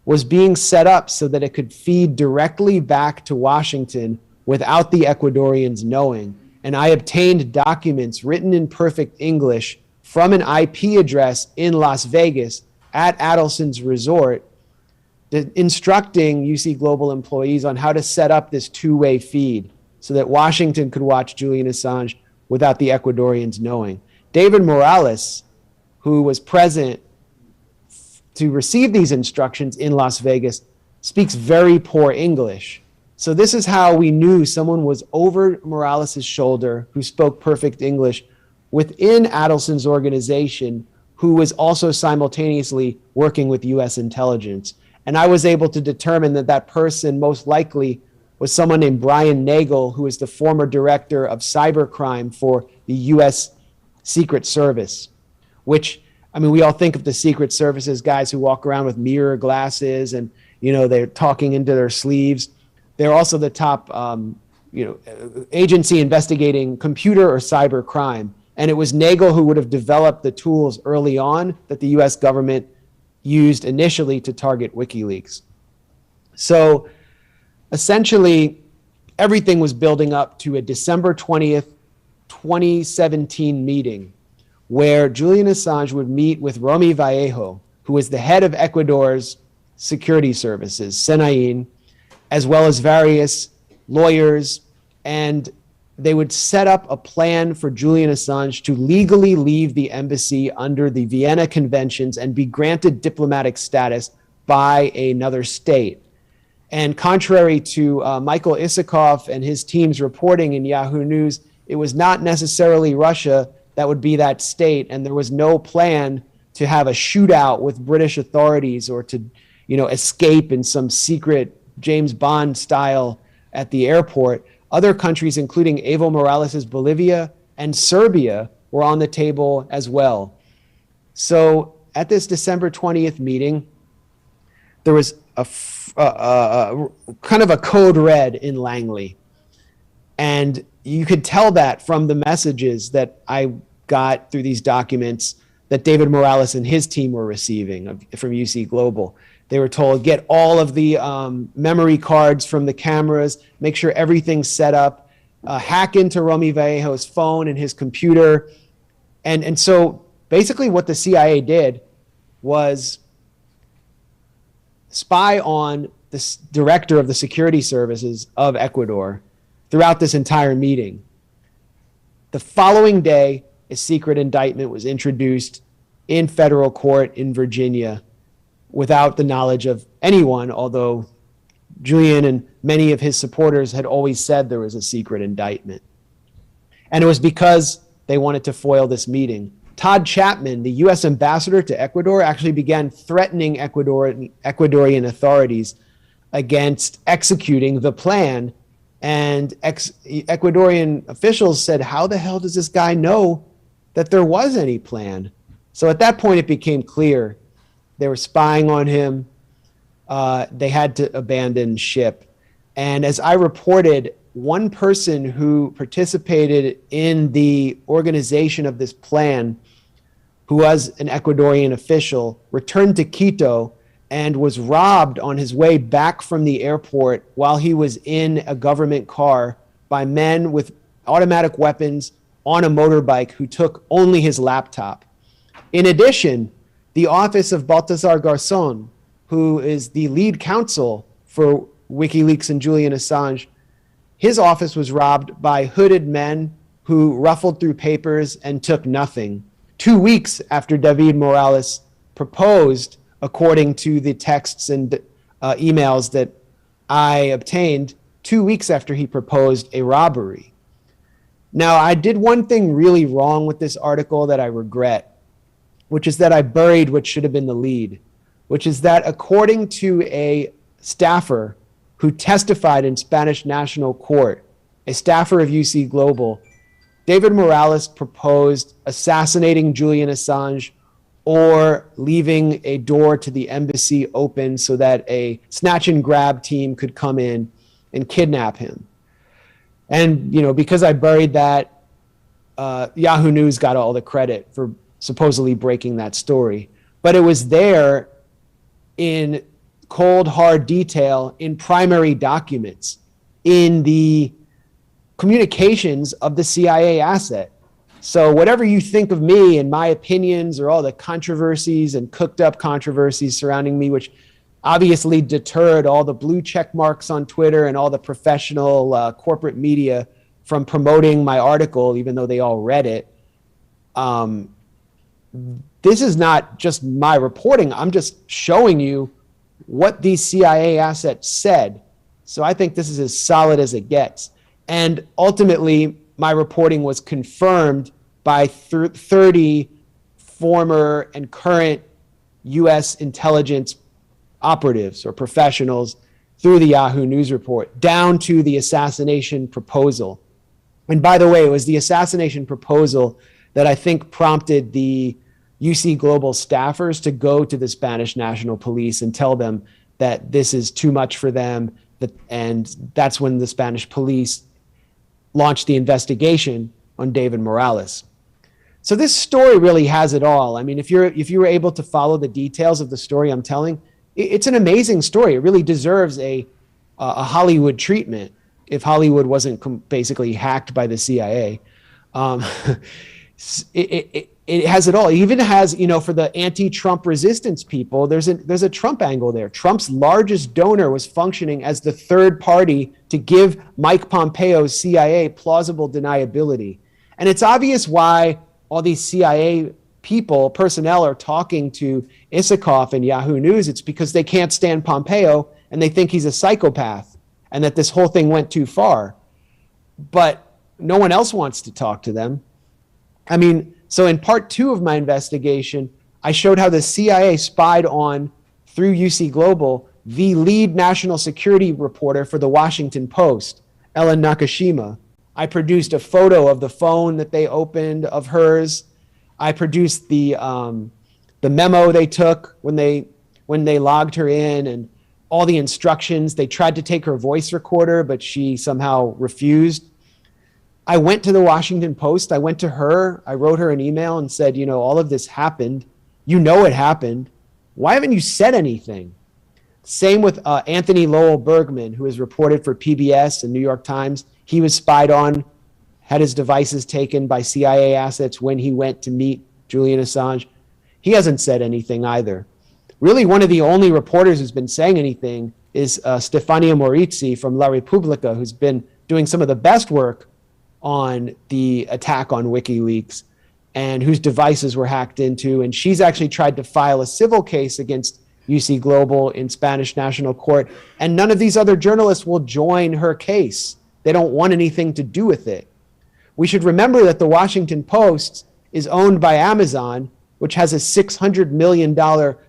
was being set up so that it could feed directly back to Washington without the Ecuadorians knowing. And I obtained documents written in perfect English from an IP address in Las Vegas at Adelson's resort, instructing UC Global employees on how to set up this two-way feed so that Washington could watch Julian Assange without the Ecuadorians knowing. David Morales, who was present to receive these instructions in Las Vegas, speaks very poor English. So this is how we knew someone was over Morales' shoulder who spoke perfect English within Adelson's organization, who was also simultaneously working with US intelligence. And I was able to determine that that person most likely was someone named Brian Nagel, who is the former director of cybercrime for the US Secret Service, which, I mean, we all think of the Secret Service as guys who walk around with mirror glasses and, you know, they're talking into their sleeves. They're also the top, agency investigating computer or cyber crime. And it was Nagel who would have developed the tools early on that the US government used initially to target WikiLeaks. So essentially, everything was building up to a December 20th, 2017 meeting where Julian Assange would meet with Romy Vallejo, who was the head of Ecuador's security services, SENAIN, as well as various lawyers, and they would set up a plan for Julian Assange to legally leave the embassy under the Vienna Conventions and be granted diplomatic status by another state. And contrary to Michael Isikoff and his team's reporting in Yahoo News, it was not necessarily Russia that would be that state, and there was no plan to have a shootout with British authorities or to, escape in some secret James Bond style at the airport. Other countries, including Evo Morales' Bolivia and Serbia, were on the table as well. So at this December 20th meeting, there was a kind of a code red in Langley. And you could tell that from the messages that I got through these documents that David Morales and his team were receiving from UC Global. They were told, get all of the memory cards from the cameras, make sure everything's set up, hack into Romy Vallejo's phone and his computer. And so basically what the CIA did was spy on the director of the security services of Ecuador throughout this entire meeting. The following day, a secret indictment was introduced in federal court in Virginia without the knowledge of anyone, although Julian and many of his supporters had always said there was a secret indictment. And it was because they wanted to foil this meeting. Todd Chapman, the US ambassador to Ecuador, actually began threatening Ecuadorian authorities against executing the plan. And Ecuadorian officials said, how the hell does this guy know that there was any plan? So at that point, it became clear they were spying on him. They had to abandon ship. And as I reported, one person who participated in the organization of this plan, who was an Ecuadorian official, returned to Quito and was robbed on his way back from the airport while he was in a government car by men with automatic weapons on a motorbike who took only his laptop. In addition, the office of Baltasar Garzón, who is the lead counsel for WikiLeaks and Julian Assange, his office was robbed by hooded men who ruffled through papers and took nothing. 2 weeks after David Morales proposed, according to the texts and emails that I obtained, 2 weeks after he proposed a robbery. Now, I did one thing really wrong with this article that I regret, which is that I buried what should have been the lead, which is that according to a staffer who testified in Spanish National Court, a staffer of UC Global, David Morales proposed assassinating Julian Assange or leaving a door to the embassy open so that a snatch and grab team could come in and kidnap him. And, because I buried that, Yahoo News got all the credit for supposedly breaking that story. But it was there in cold, hard detail in primary documents, in the communications of the CIA asset. So whatever you think of me and my opinions or all the controversies and cooked up controversies surrounding me, which obviously deterred all the blue check marks on Twitter and all the professional corporate media from promoting my article, even though they all read it. This is not just my reporting. I'm just showing you what these CIA assets said. So I think this is as solid as it gets. And ultimately, my reporting was confirmed by 30 former and current U.S. intelligence operatives or professionals through the Yahoo News report, down to the assassination proposal. And by the way, it was the assassination proposal that I think prompted the UC Global staffers to go to the Spanish National Police and tell them that this is too much for them. And that's when the Spanish police launched the investigation on David Morales. So this story really has it all. I mean, if you were able to follow the details of the story I'm telling, it's an amazing story. It really deserves a Hollywood treatment if Hollywood wasn't basically hacked by the CIA. It has it all. It even has, for the anti-Trump resistance people, there's a Trump angle there. Trump's largest donor was functioning as the third party to give Mike Pompeo's CIA plausible deniability. And it's obvious why all these CIA personnel are talking to Isikoff and Yahoo News. It's because they can't stand Pompeo and they think he's a psychopath and that this whole thing went too far. But no one else wants to talk to them. I mean, so in part 2 of my investigation, I showed how the CIA spied on, through UC Global, the lead national security reporter for the Washington Post, Ellen Nakashima. I produced a photo of the phone that they opened of hers. I produced the memo they took when they logged her in, and all the instructions. They tried to take her voice recorder, but she somehow refused. I went to the Washington Post. I went to her. I wrote her an email and said, all of this happened. It happened. Why haven't you said anything? Same with Anthony Lowell Bergman, who has reported for PBS and New York Times. He was spied on, had his devices taken by CIA assets when he went to meet Julian Assange. He hasn't said anything either. Really, one of the only reporters who's been saying anything is Stefania Morizzi from La Repubblica, who's been doing some of the best work on the attack on WikiLeaks and whose devices were hacked into. And she's actually tried to file a civil case against UC Global in Spanish National Court. And none of these other journalists will join her case. They don't want anything to do with it. We should remember that the Washington Post is owned by Amazon, which has a $600 million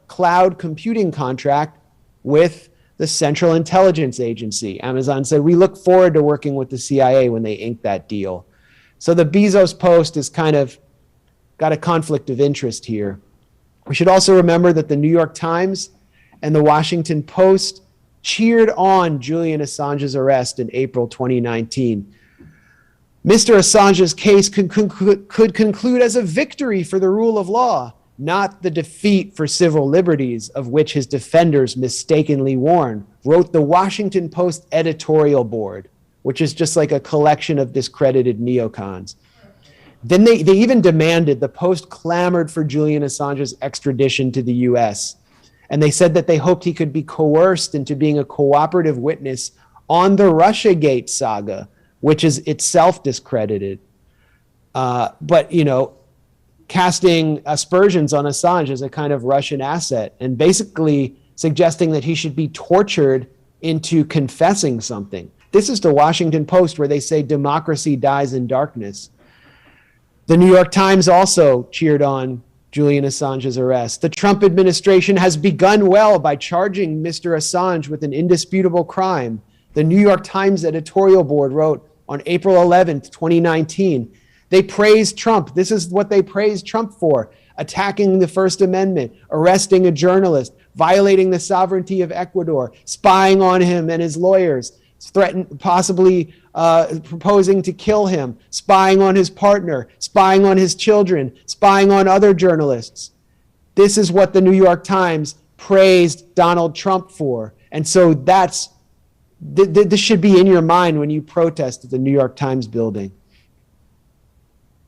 cloud computing contract with the Central Intelligence Agency. Amazon said, we look forward to working with the CIA when they ink that deal. So the Bezos Post is kind of got a conflict of interest here. We should also remember that the New York Times and the Washington Post cheered on Julian Assange's arrest in April 2019. Mr. Assange's case could conclude as a victory for the rule of law, not the defeat for civil liberties of which his defenders mistakenly warn, wrote the Washington Post editorial board, which is just like a collection of discredited neocons. Then they even demanded, the Post clamored for Julian Assange's extradition to the US. And they said that they hoped he could be coerced into being a cooperative witness on the Russiagate saga, which is itself discredited. But, casting aspersions on Assange as a kind of Russian asset and basically suggesting that he should be tortured into confessing something. This is the Washington Post, where they say democracy dies in darkness. The New York Times also cheered on Julian Assange's arrest. The Trump administration has begun well by charging Mr. Assange with an indisputable crime. The New York Times editorial board wrote on April 11th, 2019, they praised Trump. This is what they praised Trump for: attacking the First Amendment, arresting a journalist, violating the sovereignty of Ecuador, spying on him and his lawyers, possibly proposing to kill him, spying on his partner, spying on his children, spying on other journalists. This is what the New York Times praised Donald Trump for. And so this should be in your mind when you protest at the New York Times building.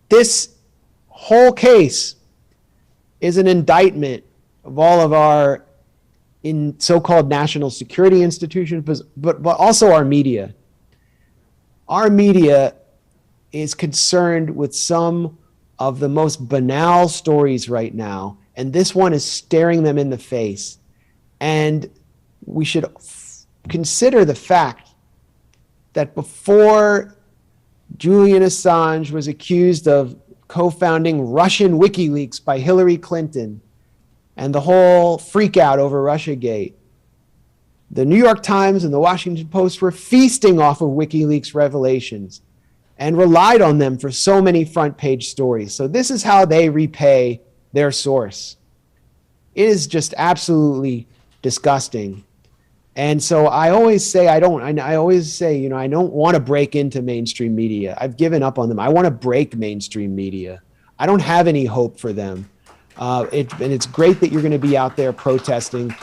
This whole case is an indictment of all of our in so-called national security institutions, but also our media. Our media is concerned with some of the most banal stories right now, and this one is staring them in the face. And we should consider the fact that before Julian Assange was accused of co-founding Russian WikiLeaks by Hillary Clinton and the whole freak out over Russiagate, the New York Times and the Washington Post were feasting off of WikiLeaks revelations and relied on them for so many front page stories. So this is how they repay their source. It is just absolutely disgusting. And so I always say, I don't want to break into mainstream media. I've given up on them. I want to break mainstream media. I don't have any hope for them. And it's great that you're going to be out there protesting.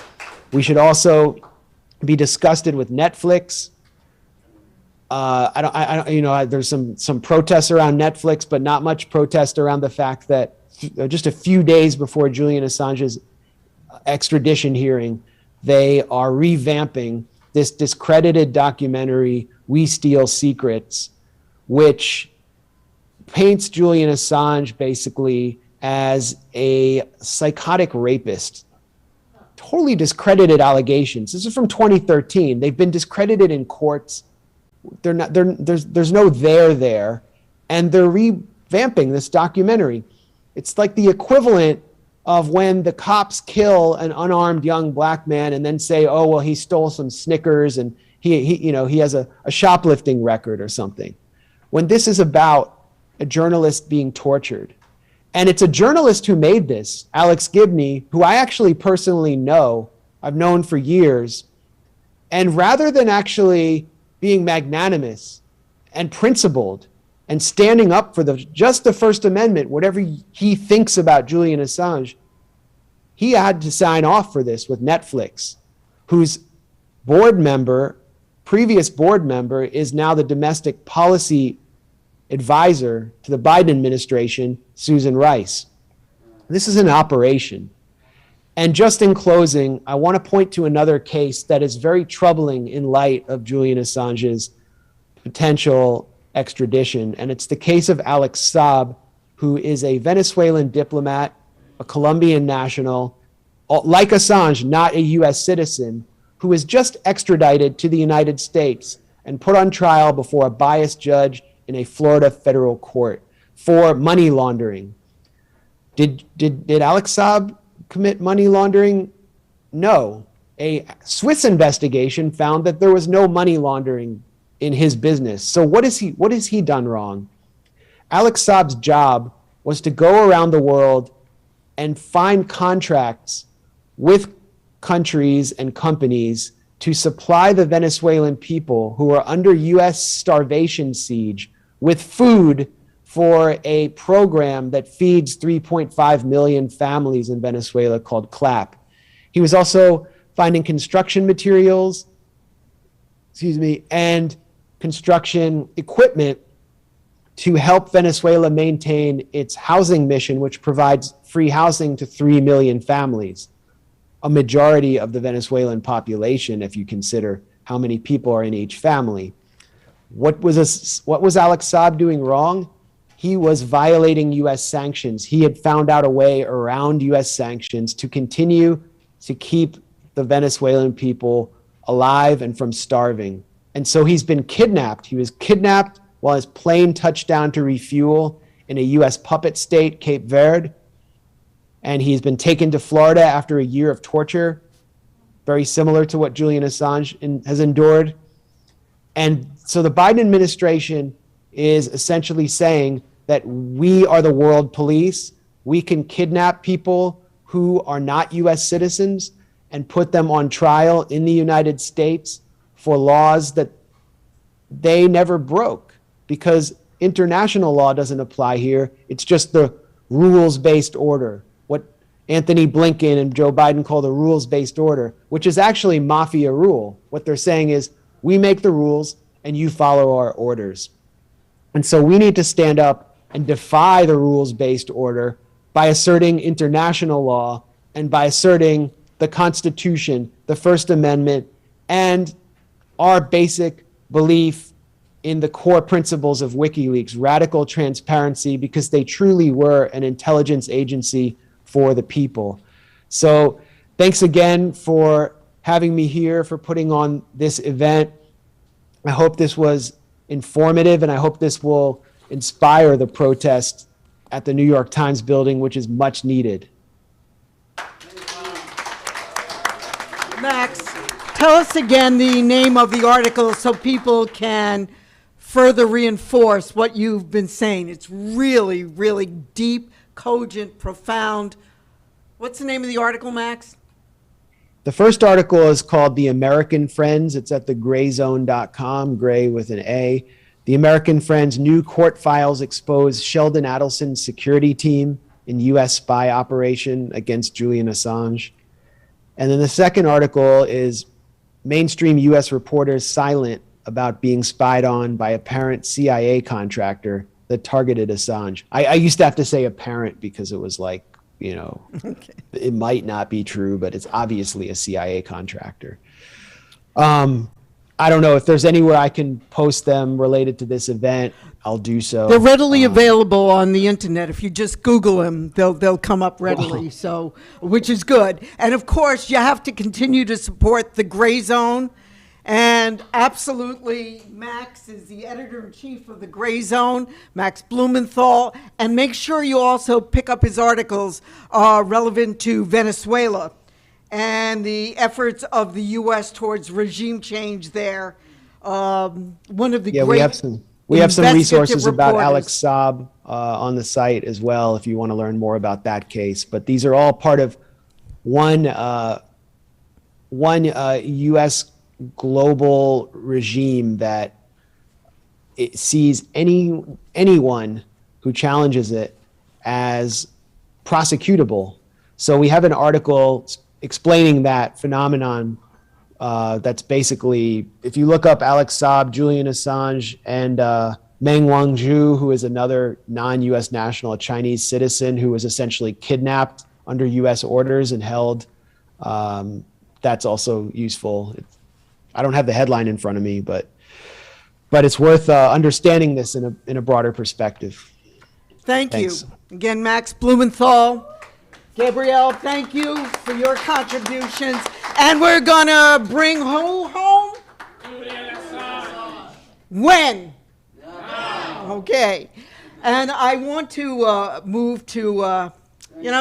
We should also be disgusted with Netflix. There's some protests around Netflix, but not much protest around the fact that just a few days before Julian Assange's extradition hearing, they are revamping this discredited documentary, We Steal Secrets, which paints Julian Assange basically as a psychotic rapist. Totally discredited allegations. This is from 2013. They've been discredited in courts. There's no there, and they're revamping this documentary. It's like the equivalent of when the cops kill an unarmed young black man and then say, oh, well, he stole some Snickers and he has a shoplifting record or something. When this is about a journalist being tortured. And it's a journalist who made this, Alex Gibney, who I actually personally know, I've known for years. And rather than actually being magnanimous and principled and standing up for just the First Amendment, whatever he thinks about Julian Assange, he had to sign off for this with Netflix, whose previous board member is now the domestic policy advisor to the Biden administration, Susan Rice. This is an operation. And just in closing, I want to point to another case that is very troubling in light of Julian Assange's potential extradition. And it's the case of Alex Saab, who is a Venezuelan diplomat, a Colombian national, like Assange, not a US citizen, who was just extradited to the United States and put on trial before a biased judge in a Florida federal court for money laundering. Did Alex Saab commit money laundering? No. A Swiss investigation found that there was no money laundering in his business. So what has he done wrong? Alex Saab's job was to go around the world and find contracts with countries and companies to supply the Venezuelan people who are under US starvation siege with food for a program that feeds 3.5 million families in Venezuela called CLAP. He was also finding construction materials, and construction equipment to help Venezuela maintain its housing mission, which provides free housing to 3 million families, a majority of the Venezuelan population, if you consider how many people are in each family. What was Alex Saab doing wrong? He was violating US sanctions. He had found out a way around US sanctions to continue to keep the Venezuelan people alive and from starving. And so he's been kidnapped. He was kidnapped while his plane touched down to refuel in a US puppet state, Cape Verde. And he's been taken to Florida after a year of torture, very similar to what Julian Assange has endured. And so the Biden administration is essentially saying that we are the world police. We can kidnap people who are not US citizens and put them on trial in the United States for laws that they never broke because international law doesn't apply here. It's just the rules-based order, what Anthony Blinken and Joe Biden call the rules-based order, which is actually mafia rule. What they're saying is, we make the rules and you follow our orders. And so we need to stand up and defy the rules-based order by asserting international law and by asserting the Constitution, the First Amendment, and our basic belief in the core principles of WikiLeaks, radical transparency, because they truly were an intelligence agency for the people. So thanks again for having me here, for putting on this event. I hope this was informative, and I hope this will inspire the protest at the New York Times building, which is much needed. Max, tell us again the name of the article so people can further reinforce what you've been saying. It's really, really deep, cogent, profound. What's the name of the article, Max? The first article is called The American Friends. It's at the grayzone.com, gray with an A. The American Friends New Court Files Expose Sheldon Adelson's security team in U.S. spy operation against Julian Assange. And then the second article is Mainstream U.S. Reporters Silent About Being Spied On by Apparent CIA Contractor That Targeted Assange. I used to have to say apparent because it was like, you know, okay, it might not be true, but it's obviously a CIA contractor. I don't know if there's anywhere I can post them related to this event. I'll do so. They're readily available on the internet. If you just Google them, they'll come up readily. So, which is good. And of course, you have to continue to support the Gray Zone. And absolutely, Max is the editor-in-chief of the Grayzone, Max Blumenthal. And make sure you also pick up his articles relevant to Venezuela and the efforts of the U.S. towards regime change there. One of the great we have some resources about reporters. Alex Saab on the site as well, if you want to learn more about that case. But these are all part of one U.S. global regime that it sees anyone who challenges it as prosecutable. So we have an article explaining that phenomenon. That's basically, if you look up Alex Saab, Julian Assange, and Meng Wanzhou, who is another non-U.S. national, a Chinese citizen who was essentially kidnapped under U.S. orders and held, that's also useful. I don't have the headline in front of me, but it's worth understanding this in a broader perspective. Thanks. Thanks. You. Again, Max Blumenthal. Gabriel, thank you for your contributions. And we're going to bring who home? Julian Assange. When? Now. Okay. And I want to move to,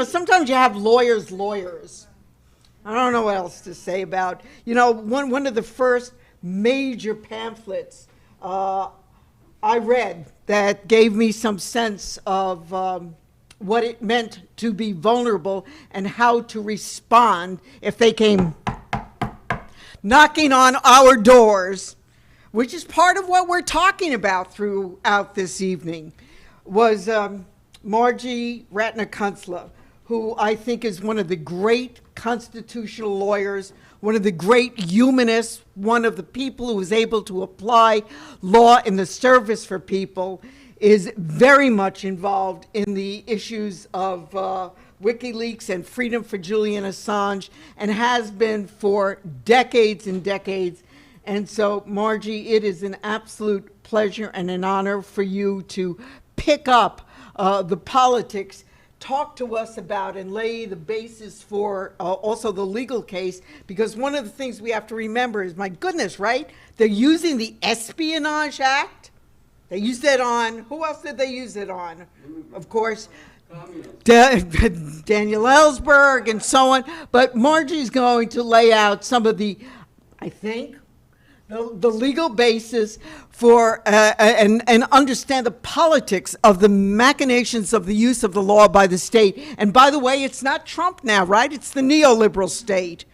sometimes you have lawyers. I don't know what else to say about, one of the first major pamphlets I read that gave me some sense of what it meant to be vulnerable and how to respond if they came knocking on our doors, which is part of what we're talking about throughout this evening, was Margie Ratner-Kunstler, who I think is one of the great constitutional lawyers, one of the great humanists, one of the people who is able to apply law in the service for people, is very much involved in the issues of WikiLeaks and freedom for Julian Assange, and has been for decades and decades. And so, Margie, it is an absolute pleasure and an honor for you to pick up the politics, talk to us about and lay the basis for also the legal case, because one of the things we have to remember is, my goodness, right? They're using the Espionage Act. They used it on, who else did they use it on? Of course, Daniel Ellsberg and so on. But Margie's going to lay out some of the, I think, the legal basis for, and understand the politics of the machinations of the use of the law by the state. And by the way, it's not Trump now, right? It's the neoliberal state.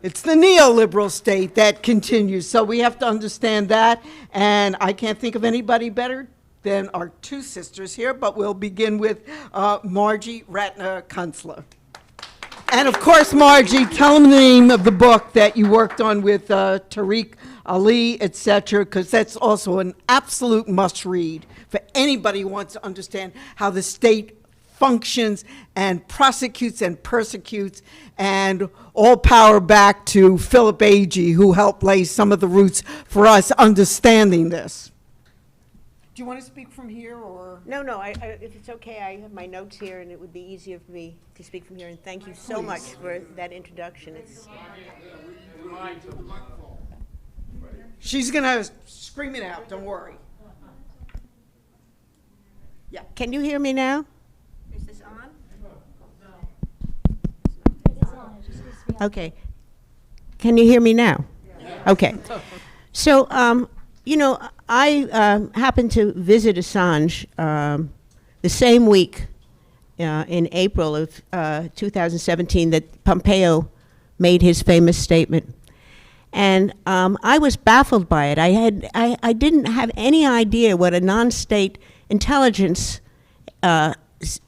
It's the neoliberal state that continues. So we have to understand that. And I can't think of anybody better than our two sisters here, but we'll begin with Margie Ratner Kunstler. And of course, Margie, tell them the name of the book that you worked on with Tariq Ali, etc., because that's also an absolute must-read for anybody who wants to understand how the state functions and prosecutes and persecutes, and all power back to Philip Agee, who helped lay some of the roots for us understanding this. Do you want to speak from here, or? No, if it's okay, I have my notes here, and it would be easier for me to speak from here, and thank you so much for that introduction. She's going to scream it out, don't worry. Yeah. Can you hear me now? Is this on? Okay. Can you hear me now? Okay. So, I happened to visit Assange the same week in April of 2017 that Pompeo made his famous statement. And I was baffled by it. I didn't have any idea what a non-state intelligence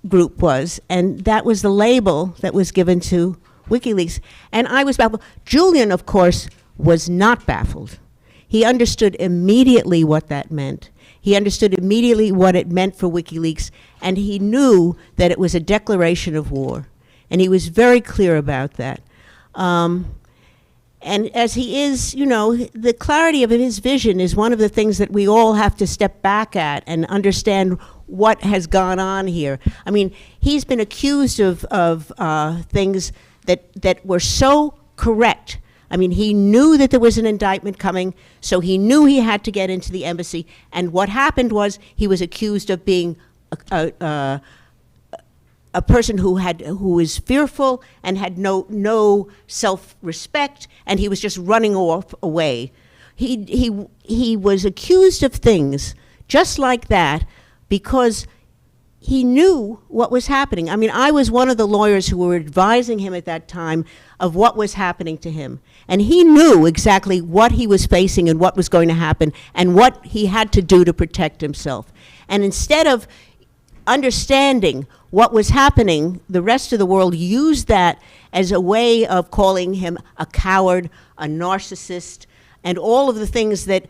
group was, and that was the label that was given to WikiLeaks. And I was baffled. Julian, of course, was not baffled. He understood immediately what that meant. He understood immediately what it meant for WikiLeaks, and he knew that it was a declaration of war. And he was very clear about that. And as he is, the clarity of his vision is one of the things that we all have to step back at and understand what has gone on here. I mean, he's been accused of things that were so correct. I mean, he knew that there was an indictment coming, so he knew he had to get into the embassy. And what happened was he was accused of being a person who was fearful and had no self-respect, and he was just running away. He was accused of things just like that because he knew what was happening. I mean, I was one of the lawyers who were advising him at that time of what was happening to him. And he knew exactly what he was facing and what was going to happen and what he had to do to protect himself. And instead of understanding what was happening, the rest of the world used that as a way of calling him a coward, a narcissist, and all of the things that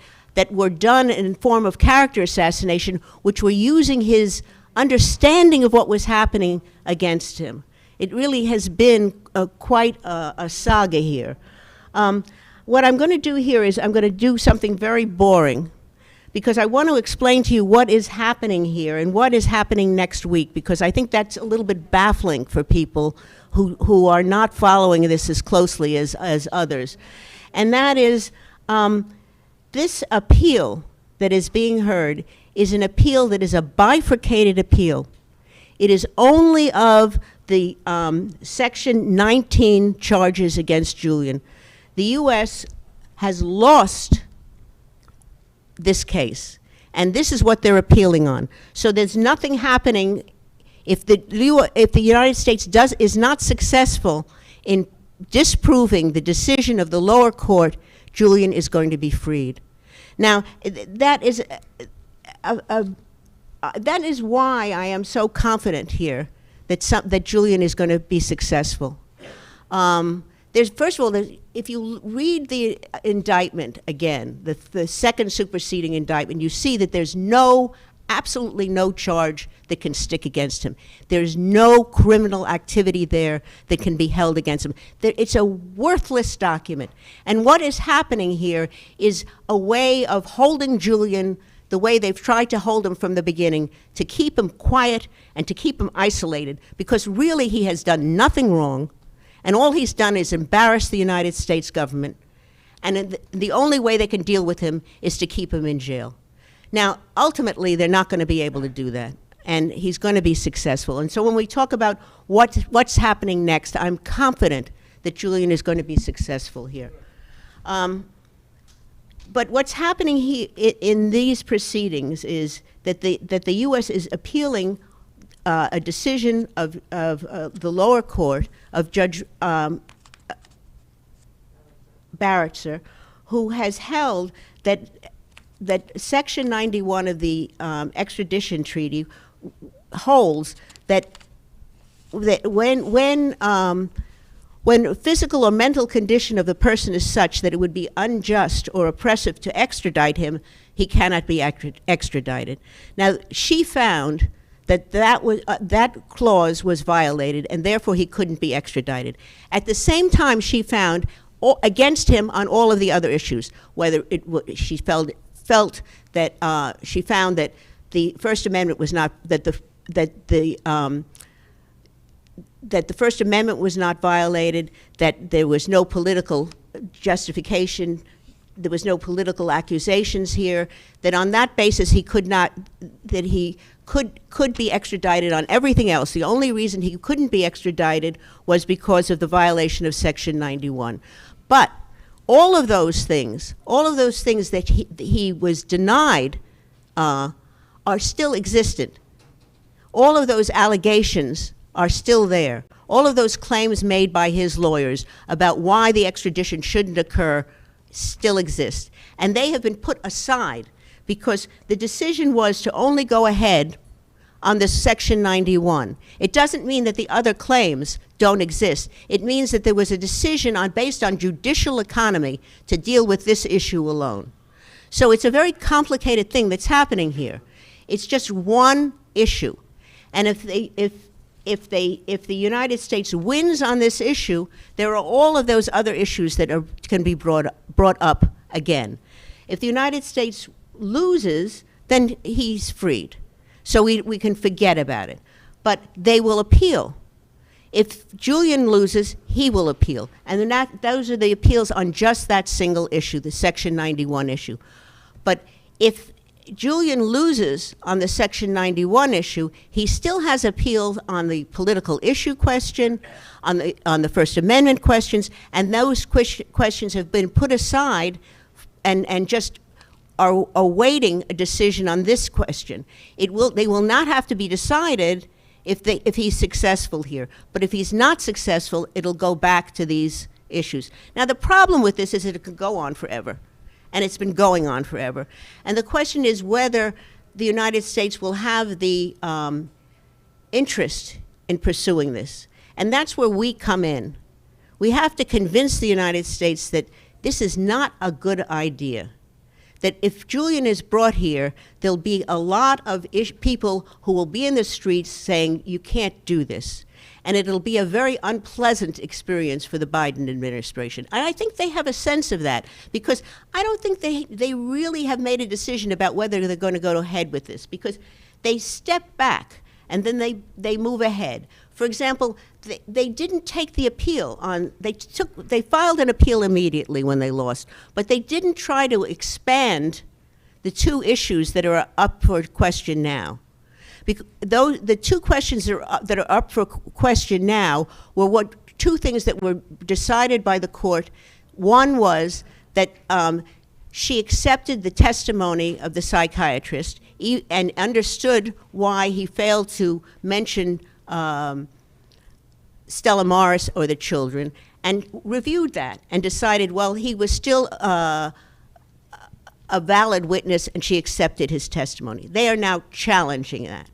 were done in form of character assassination, which were using his understanding of what was happening against him. It really has been quite a saga here. What I'm going to do here is I'm going to do something very boring, because I want to explain to you what is happening here and what is happening next week, because I think that's a little bit baffling for people who are not following this as closely as others. And that is, this appeal that is being heard is an appeal that is a bifurcated appeal. It is only of the Section 19 charges against Julian. The U.S. has lost this case, and this is what they're appealing on. So there's nothing happening if the United States is not successful in disproving the decision of the lower court. Julian is going to be freed. Now, that is why I am so confident here that Julian is going to be successful. First of all, if you read the indictment again, the second superseding indictment, you see that there's absolutely no charge that can stick against him. There's no criminal activity there that can be held against him. It's a worthless document. And what is happening here is a way of holding Julian the way they've tried to hold him from the beginning, to keep him quiet and to keep him isolated, because really he has done nothing wrong. And all he's done is embarrass the United States government. And the only way they can deal with him is to keep him in jail. Now, ultimately, they're not going to be able to do that. And he's going to be successful. And so when we talk about what's happening next, I'm confident that Julian is going to be successful here. But what's happening in these proceedings is that the U.S. is appealing a decision of the lower court of Judge barrister who has held that Section 91 of the extradition treaty holds that when physical or mental condition of the person is such that it would be unjust or oppressive to extradite him, he cannot be extradited. Now, she found that that clause was violated, and therefore he couldn't be extradited. At the same time, she found against him on all of the other issues, whether she felt that she found that the First Amendment was not that the First Amendment was not violated, that there was no political justification, there was no political accusations here, that on that basis he could be extradited on everything else. The only reason he couldn't be extradited was because of the violation of Section 91. But all of those things that he was denied are still existent. All of those allegations are still there. All of those claims made by his lawyers about why the extradition shouldn't occur still exist. And they have been put aside because the decision was to only go ahead on this Section 91. It doesn't mean that the other claims don't exist. It means that there was a decision based on judicial economy to deal with this issue alone. So it's a very complicated thing that's happening here. It's just one issue. And if the United States wins on this issue, there are all of those other issues that can be brought up again. If the United States loses, then he's freed. So we can forget about it. But they will appeal. If Julian loses, he will appeal. And then those are the appeals on just that single issue, the Section 91 issue. But if Julian loses on the Section 91 issue, he still has appeals on the political issue question, on the First Amendment questions, and those questions have been put aside and just are awaiting a decision on this question. They will not have to be decided if he's successful here. But if he's not successful, it'll go back to these issues. Now, the problem with this is that it could go on forever. And it's been going on forever. And the question is whether the United States will have the interest in pursuing this. And that's where we come in. We have to convince the United States that this is not a good idea. That if Julian is brought here, there'll be a lot of people who will be in the streets saying, you can't do this. And it'll be a very unpleasant experience for the Biden administration. And I think they have a sense of that, because I don't think they really have made a decision about whether they're going to go ahead with this, because they step back and then they move ahead. For example, they didn't take the appeal on, they filed an appeal immediately when they lost, but they didn't try to expand the two issues that are up for question now. The two questions that are up for question now were two things that were decided by the court. One was that she accepted the testimony of the psychiatrist and understood why he failed to mention Stella Morris or the children, and reviewed that and decided, well, he was still a valid witness, and she accepted his testimony. They are now challenging that.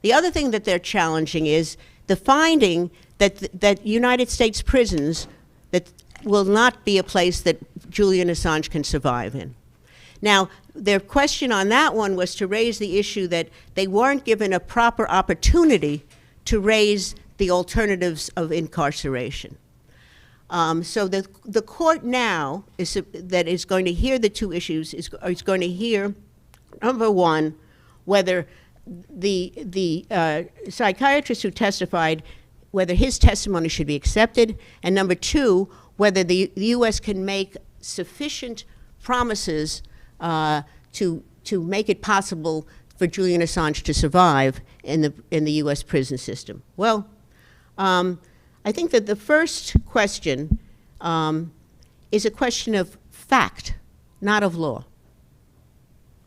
The other thing that they're challenging is the finding that United States prisons that will not be a place that Julian Assange can survive in. Now, their question on that one was to raise the issue that they weren't given a proper opportunity to raise the alternatives of incarceration. So the court now that is going to hear the two issues is going to hear, number one, whether the psychiatrist who testified, whether his testimony should be accepted, and number two, whether the U.S. can make sufficient promises to make it possible for Julian Assange to survive in the U.S. prison system. Well, I think that the first question is a question of fact, not of law.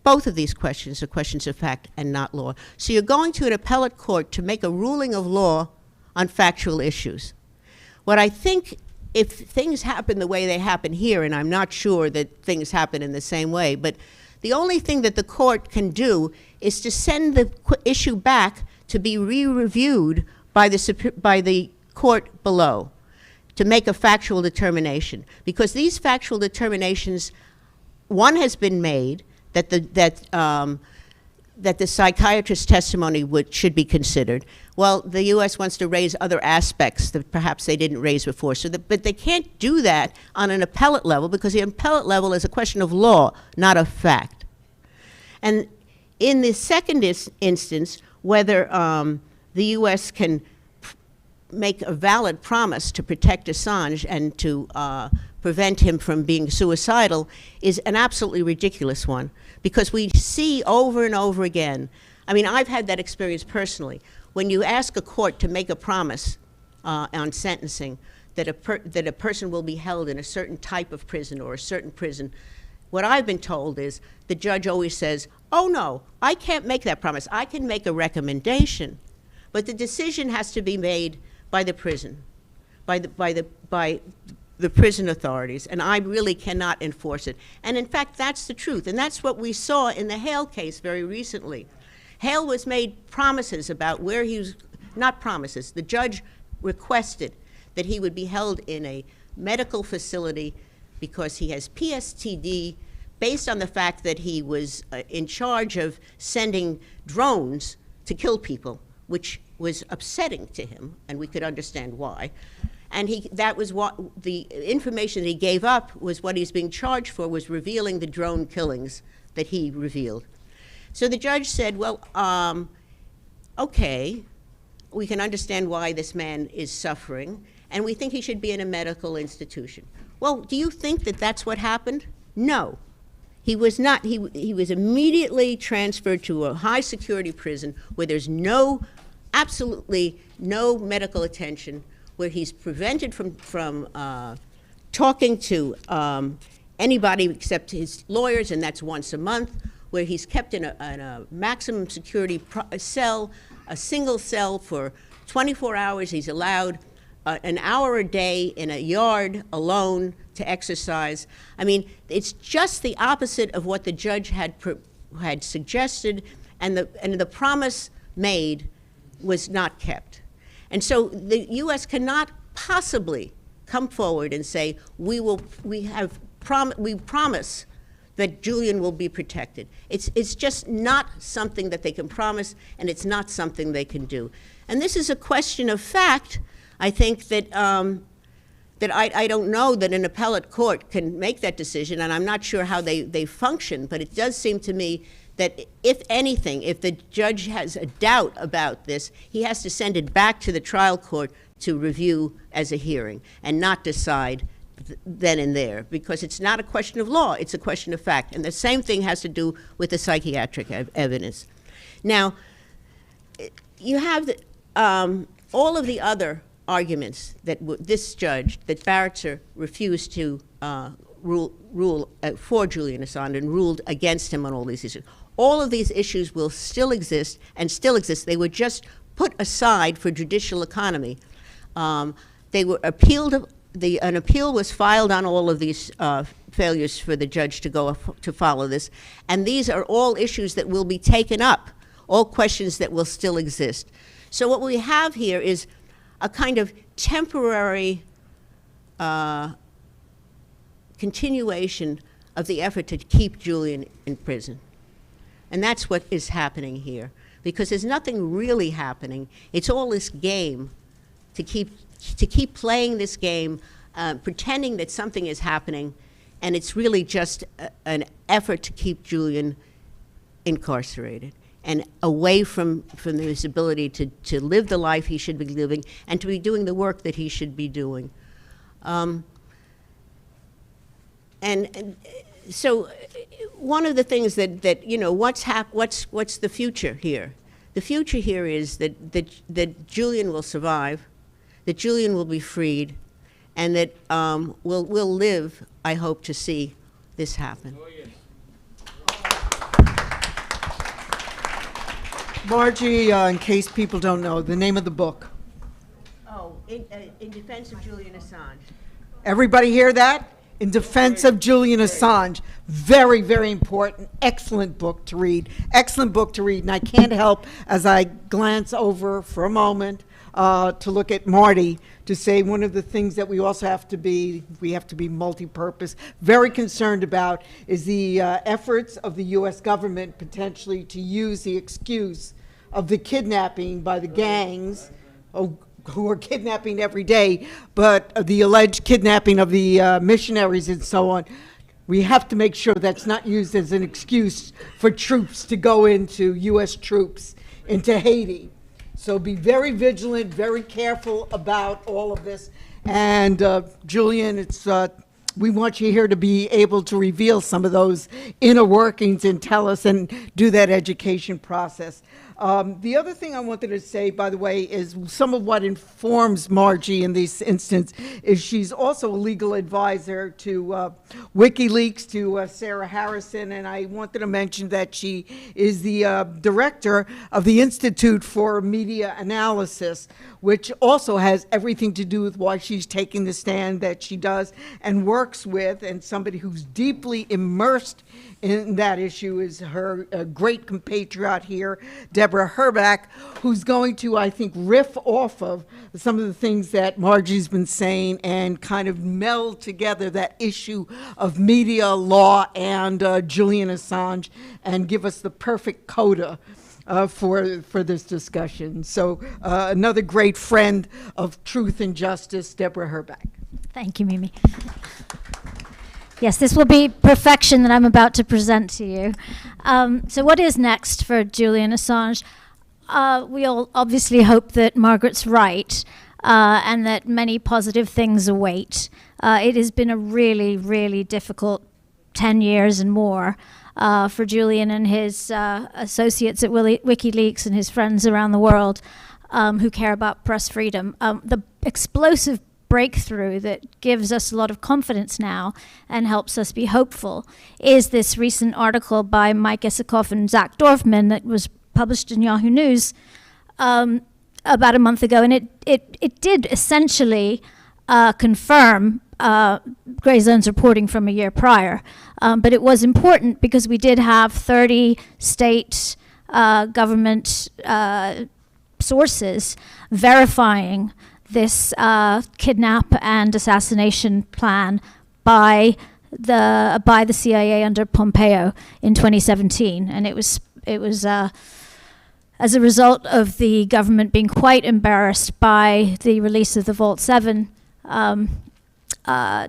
Both of these questions are questions of fact and not law. So you're going to an appellate court to make a ruling of law on factual issues. What I think if things happen the way they happen here, and I'm not sure that things happen in the same way, but the only thing that the court can do is to send the issue back to be re-reviewed by the court below, to make a factual determination. Because these factual determinations, one has been made that the psychiatrist's testimony should be considered. Well, the U.S. wants to raise other aspects that perhaps they didn't raise before. But they can't do that on an appellate level, because the appellate level is a question of law, not of fact. And in the second instance, whether the U.S. can make a valid promise to protect Assange and to prevent him from being suicidal is an absolutely ridiculous one, because we see over and over again, I mean, I've had that experience personally. When you ask a court to make a promise on sentencing that a person will be held in a certain type of prison or a certain prison, what I've been told is the judge always says, oh no, I can't make that promise. I can make a recommendation, but the decision has to be made by the prison, by the prison authorities, and I really cannot enforce it. And in fact, that's the truth, and that's what we saw in the Hale case very recently. Hale was made promises about where he was, not promises, the judge requested that he would be held in a medical facility because he has PSTD, based on the fact that he was in charge of sending drones to kill people, which was upsetting to him, and we could understand why. And that was what the information that he gave up was what he's being charged for, was revealing the drone killings that he revealed. So the judge said, well, okay, we can understand why this man is suffering, and we think he should be in a medical institution. Well, do you think that that's what happened? No. He was not. He was immediately transferred to a high security prison where there's absolutely no medical attention, where he's prevented from talking to anybody except his lawyers, and that's once a month, where he's kept in a maximum security cell, a single cell for 24 hours. He's allowed an hour a day in a yard alone to exercise. I mean, it's just the opposite of what the judge had suggested, and the promise made was not kept. And so the U.S. cannot possibly come forward and say, we promise that Julian will be protected. It's just not something that they can promise, and it's not something they can do. And this is a question of fact. I think that I don't know that an appellate court can make that decision, and I'm not sure how they function, but it does seem to me that if anything, if the judge has a doubt about this, he has to send it back to the trial court to review as a hearing and not decide then and there, because it's not a question of law, it's a question of fact. And the same thing has to do with the psychiatric evidence. Now, you have all of the other arguments that this judge, that Baratzer refused to rule for Julian Assange and ruled against him on all these issues. All of these issues will still exist and still exist. They were just put aside for judicial economy. They were appealed. An appeal was filed on all of these failures for the judge to follow this, and these are all issues that will be taken up, all questions that will still exist. So what we have here is a kind of temporary continuation of the effort to keep Julian in prison. And that's what is happening here, because there's nothing really happening. It's all this game to keep playing this game, pretending that something is happening, and it's really just an effort to keep Julian incarcerated and away from his ability to live the life he should be living and to be doing the work that he should be doing. And so one of the things that you know, what's the future here? The future here is that Julian will survive, that Julian will be freed, and that we'll live, I hope, to see this happen. Oh, yes. Margie, in case people don't know, the name of the book. Oh, in defense of Julian Assange. Everybody hear that? In defense of Julian Assange. Very, very important. Excellent book to read. Excellent book to read. And I can't help, as I glance over for a moment, to look at Marty, to say one of the things that we also have to be, multi-purpose, very concerned about is the efforts of the U.S. government potentially to use the excuse of the kidnapping by the gangs, who are kidnapping every day, but the alleged kidnapping of the missionaries and so on. We have to make sure that's not used as an excuse for troops to go into, U.S. troops, into Haiti. So be very vigilant, very careful about all of this. And Julian, we want you here to be able to reveal some of those inner workings and tell us and do that education process. The other thing I wanted to say, by the way, is some of what informs Margie in this instance is she's also a legal advisor to WikiLeaks, to Sarah Harrison, and I wanted to mention that she is the director of the Institute for Media Analysis, which also has everything to do with why she's taking the stand that she does and works with, and somebody who's deeply immersed in that issue is her great compatriot here, Deborah Hrbek, who's going to, I think, riff off of some of the things that Margie's been saying and kind of meld together that issue of media law and Julian Assange and give us the perfect coda for this discussion. So another great friend of truth and justice, Deborah Hrbek. Thank you, Mimi. Yes, this will be perfection that I'm about to present to you. So what is next for Julian Assange? We all obviously hope that Margaret's right and that many positive things await. It has been a really, really difficult 10 years and more for Julian and his associates at WikiLeaks and his friends around the world who care about press freedom. The explosive breakthrough that gives us a lot of confidence now and helps us be hopeful is this recent article by Mike Isikoff and Zach Dorfman that was published in Yahoo News about a month ago, and it did essentially confirm Grayzone's reporting from a year prior, but it was important because we did have 30 state government sources verifying this kidnap and assassination plan by the CIA under Pompeo in 2017, and it was as a result of the government being quite embarrassed by the release of the Vault 7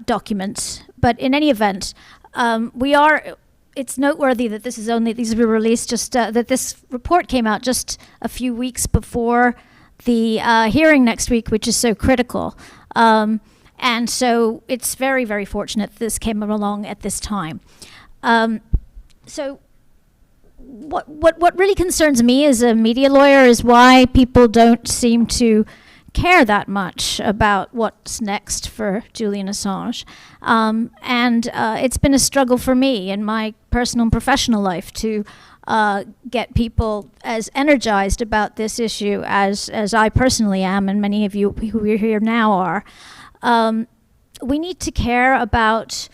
documents. But in any event, it's noteworthy that these were released that this report came out just a few weeks before the hearing next week, which is so critical. And so it's very, very fortunate that this came along at this time. So what really concerns me as a media lawyer is why people don't seem to care that much about what's next for Julian Assange. And it's been a struggle for me in my personal and professional life to get people as energized about this issue as I personally am, and many of you who are here now are. We need to care about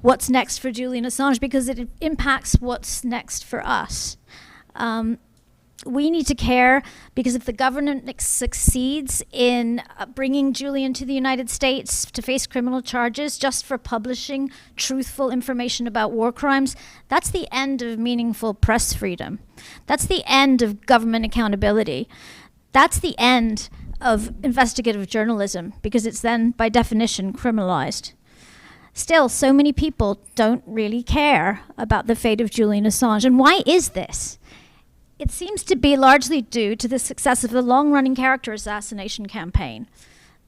what's next for Julian Assange because it impacts what's next for us. We need to care because if the government succeeds in bringing Julian to the United States to face criminal charges just for publishing truthful information about war crimes, that's the end of meaningful press freedom. That's the end of government accountability. That's the end of investigative journalism because it's then, by definition, criminalized. Still, so many people don't really care about the fate of Julian Assange. And why is this? It seems to be largely due to the success of the long-running character assassination campaign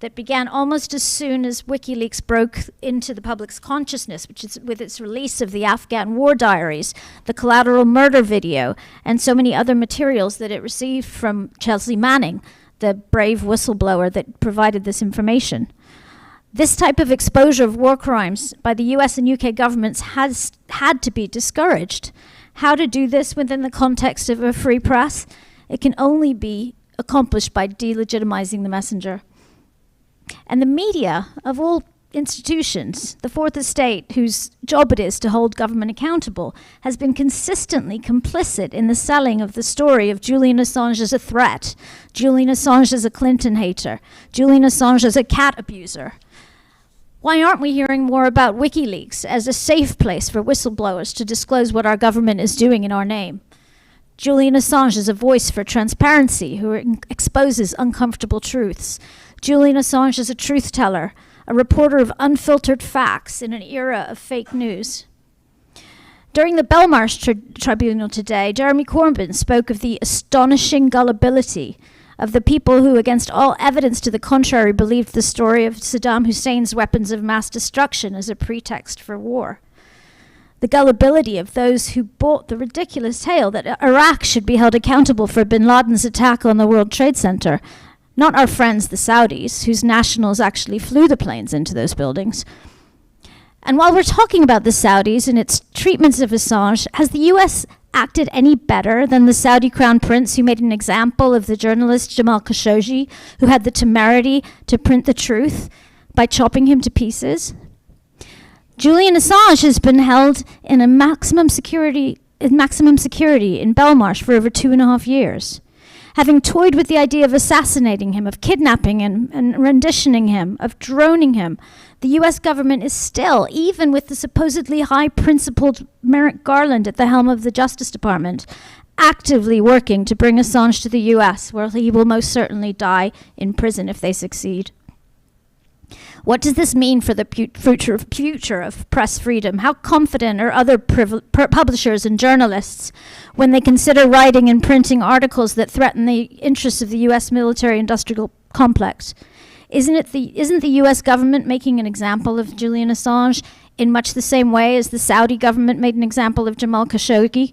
that began almost as soon as WikiLeaks broke into the public's consciousness, which is with its release of the Afghan war diaries, the collateral murder video, and so many other materials that it received from Chelsea Manning, the brave whistleblower that provided this information. This type of exposure of war crimes by the US and UK governments has had to be discouraged. How to do this within the context of a free press? It can only be accomplished by delegitimizing the messenger. And the media, of all institutions, the fourth estate, whose job it is to hold government accountable, has been consistently complicit in the selling of the story of Julian Assange as a threat, Julian Assange as a Clinton hater, Julian Assange as a cat abuser. Why aren't we hearing more about WikiLeaks as a safe place for whistleblowers to disclose what our government is doing in our name? Julian Assange is a voice for transparency who exposes uncomfortable truths. Julian Assange is a truth teller, a reporter of unfiltered facts in an era of fake news. During the Belmarsh tribunal today, Jeremy Corbyn spoke of the astonishing gullibility of the people who, against all evidence to the contrary, believed the story of Saddam Hussein's weapons of mass destruction as a pretext for war. The gullibility of those who bought the ridiculous tale that Iraq should be held accountable for bin Laden's attack on the World Trade Center, not our friends the Saudis, whose nationals actually flew the planes into those buildings. And while we're talking about the Saudis and its treatments of Assange, has the US acted any better than the Saudi crown prince who made an example of the journalist Jamal Khashoggi, who had the temerity to print the truth by chopping him to pieces? Julian Assange has been held in a maximum security in Belmarsh for over 2.5 years. Having toyed with the idea of assassinating him, of kidnapping him and renditioning him, of droning him, the US government is still, even with the supposedly high-principled Merrick Garland at the helm of the Justice Department, actively working to bring Assange to the US, where he will most certainly die in prison if they succeed. What does this mean for the future of press freedom? How confident are other publishers and journalists when they consider writing and printing articles that threaten the interests of the U.S. military-industrial complex? Isn't the U.S. government making an example of Julian Assange in much the same way as the Saudi government made an example of Jamal Khashoggi?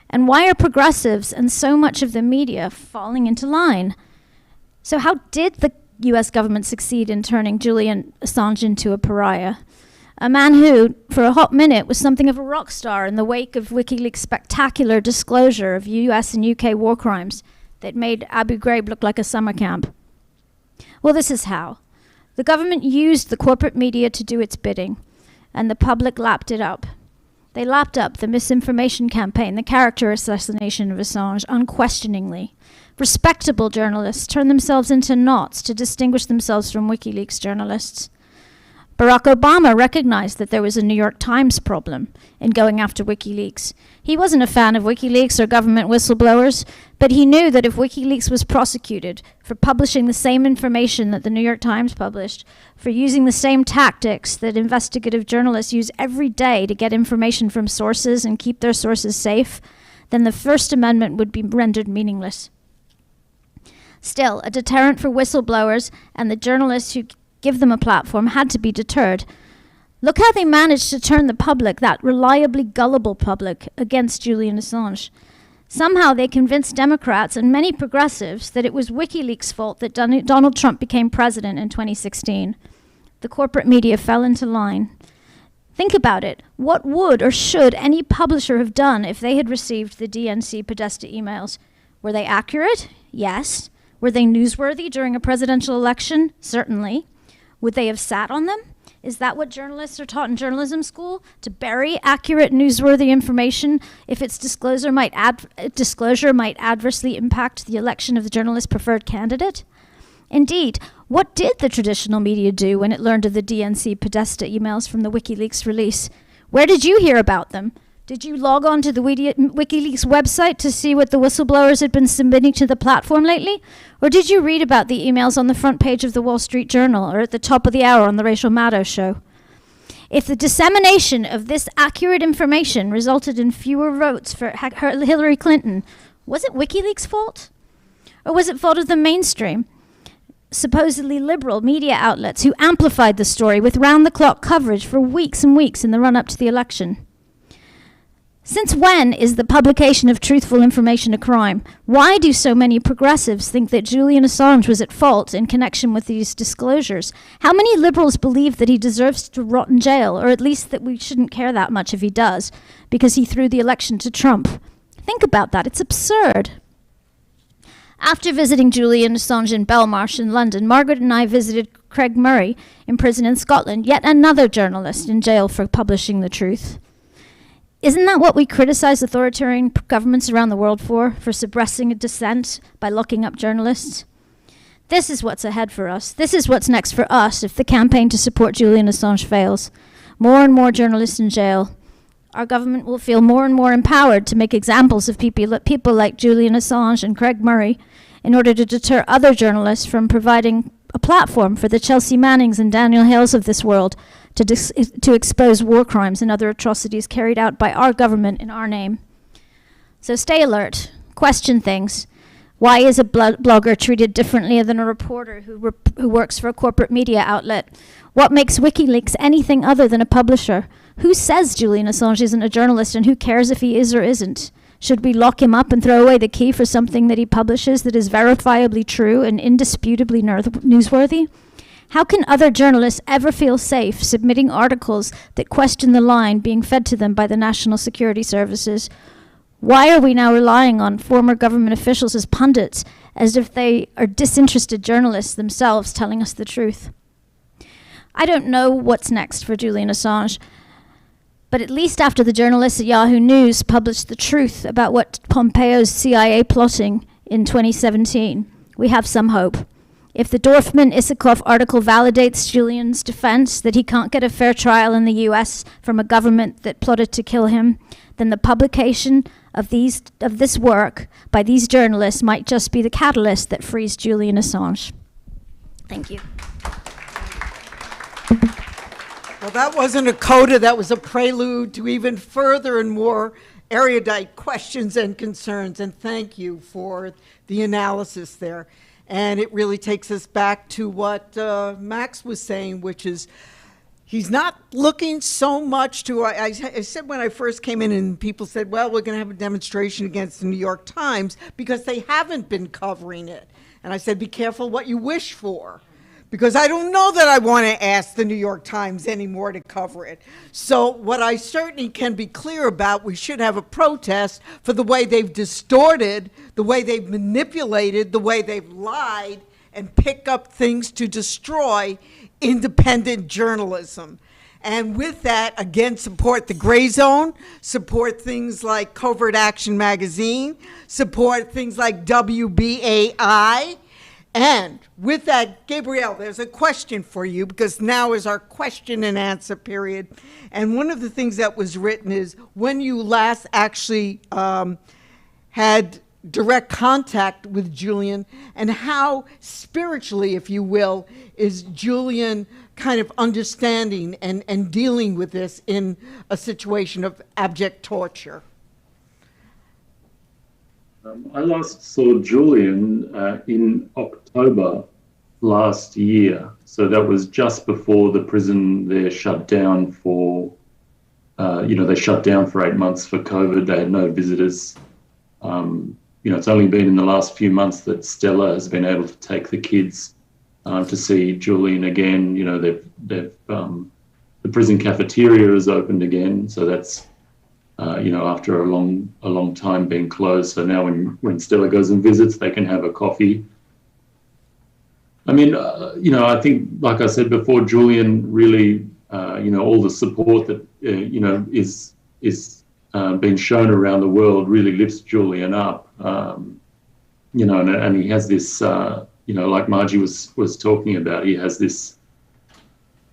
And why are progressives and so much of the media falling into line? So how did the U.S. government succeed in turning Julian Assange into a pariah? A man who, for a hot minute, was something of a rock star in the wake of WikiLeaks' spectacular disclosure of U.S. and U.K. war crimes that made Abu Ghraib look like a summer camp. Well, this is how. The government used the corporate media to do its bidding, and the public lapped it up. They lapped up the misinformation campaign, the character assassination of Assange, unquestioningly. Respectable journalists turned themselves into knots to distinguish themselves from WikiLeaks journalists. Barack Obama recognized that there was a New York Times problem in going after WikiLeaks. He wasn't a fan of WikiLeaks or government whistleblowers, but he knew that if WikiLeaks was prosecuted for publishing the same information that the New York Times published, for using the same tactics that investigative journalists use every day to get information from sources and keep their sources safe, then the First Amendment would be rendered meaningless. Still, a deterrent for whistleblowers and the journalists who give them a platform had to be deterred. Look how they managed to turn the public, that reliably gullible public, against Julian Assange. Somehow they convinced Democrats and many progressives that it was WikiLeaks' fault that Donald Trump became president in 2016. The corporate media fell into line. Think about it. What would or should any publisher have done if they had received the DNC Podesta emails? Were they accurate? Yes. Were they newsworthy during a presidential election? Certainly. Would they have sat on them? Is that what journalists are taught in journalism school? To bury accurate, newsworthy information if its disclosure might adversely impact the election of the journalist's preferred candidate? Indeed, what did the traditional media do when it learned of the DNC Podesta emails from the WikiLeaks release? Where did you hear about them? Did you log on to the WikiLeaks website to see what the whistleblowers had been submitting to the platform lately? Or did you read about the emails on the front page of the Wall Street Journal or at the top of the hour on the Rachel Maddow show? If the dissemination of this accurate information resulted in fewer votes for Hillary Clinton, was it WikiLeaks' fault? Or was it fault of the mainstream, supposedly liberal media outlets who amplified the story with round-the-clock coverage for weeks and weeks in the run-up to the election? Since when is the publication of truthful information a crime? Why do so many progressives think that Julian Assange was at fault in connection with these disclosures? How many liberals believe that he deserves to rot in jail, or at least that we shouldn't care that much if he does, because he threw the election to Trump? Think about that. It's absurd. After visiting Julian Assange in Belmarsh in London, Margaret and I visited Craig Murray in prison in Scotland, yet another journalist in jail for publishing the truth. Isn't that what we criticize authoritarian governments around the world for suppressing dissent by locking up journalists? This is what's ahead for us. This is what's next for us if the campaign to support Julian Assange fails. More and more journalists in jail. Our government will feel more and more empowered to make examples of people like Julian Assange and Craig Murray in order to deter other journalists from providing a platform for the Chelsea Mannings and Daniel Hales of this world to expose war crimes and other atrocities carried out by our government in our name. So stay alert, question things. Why is a blogger treated differently than a reporter who works for a corporate media outlet? What makes WikiLeaks anything other than a publisher? Who says Julian Assange isn't a journalist, and who cares if he is or isn't? Should we lock him up and throw away the key for something that he publishes that is verifiably true and indisputably newsworthy? How can other journalists ever feel safe submitting articles that question the line being fed to them by the National Security Services? Why are we now relying on former government officials as pundits, as if they are disinterested journalists themselves telling us the truth? I don't know what's next for Julian Assange, but at least after the journalists at Yahoo News published the truth about what Pompeo's CIA plotting in 2017, we have some hope. If the Dorfman-Isikoff article validates Julian's defense that he can't get a fair trial in the US from a government that plotted to kill him, then the publication of this work by these journalists might just be the catalyst that frees Julian Assange. Thank you. Well, that wasn't a coda, that was a prelude to even further and more erudite questions and concerns, and thank you for the analysis there. And it really takes us back to what Max was saying, which is he's not looking so much to, I said when I first came in and people said, well, we're going to have a demonstration against the New York Times because they haven't been covering it. And I said, be careful what you wish for, because I don't know that I want to ask the New York Times anymore to cover it. So what I certainly can be clear about, we should have a protest for the way they've distorted, the way they've manipulated, the way they've lied, and pick up things to destroy independent journalism. And with that, again, support the Grayzone, support things like Covert Action Magazine, support things like WBAI. And with that, Gabriel, there's a question for you, because now is our question and answer period. And one of the things that was written is when you last actually had direct contact with Julian, and how spiritually, if you will, is Julian kind of understanding and dealing with this in a situation of abject torture? I last saw Julian in October last year. So that was just before the prison there shut down for, they shut down for 8 months for COVID. They had no visitors. It's only been in the last few months that Stella has been able to take the kids to see Julian again. The prison cafeteria is opened again. So that's, after a long time being closed. So now when Stella goes and visits, they can have a coffee. I mean, I think, like I said before, Julian really, all the support that, is being shown around the world really lifts Julian up. And he has this, like Margie was talking about, he has this,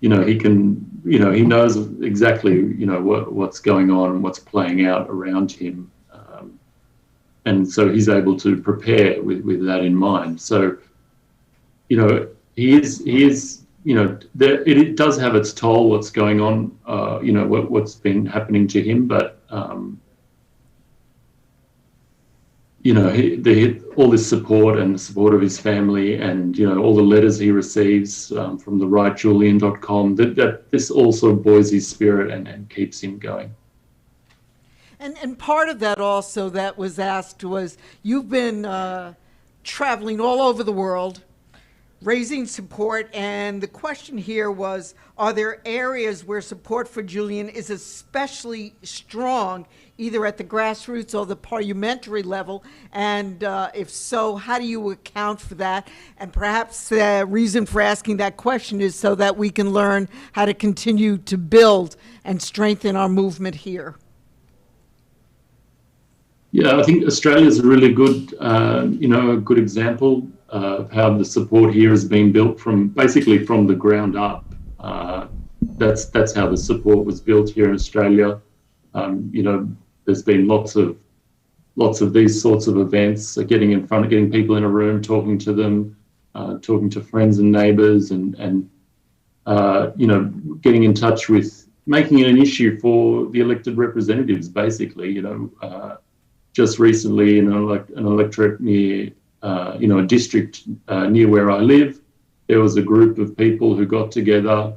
he can, he knows exactly, what's going on and what's playing out around him. And so he's able to prepare with that in mind. So, he is, it does have its toll what's going on, what's been happening to him, but, all this support and the support of his family and, all the letters he receives from the rightjulian.com, that this also buoys his spirit and keeps him going. And part of that also that was asked was, you've been traveling all over the world, raising support, and the question here was, are there areas where support for Julian is especially strong, either at the grassroots or the parliamentary level? And if so, how do you account for that? And perhaps the reason for asking that question is so that we can learn how to continue to build and strengthen our movement here. Yeah, I think Australia is a really good, a good example of how the support here has been built basically from the ground up. That's how the support was built here in Australia. There's been lots of these sorts of events, getting people in a room, talking to them, talking to friends and neighbours, and getting in touch with, making it an issue for the elected representatives, basically. Just recently in an electorate near, a district near where I live, there was a group of people who got together.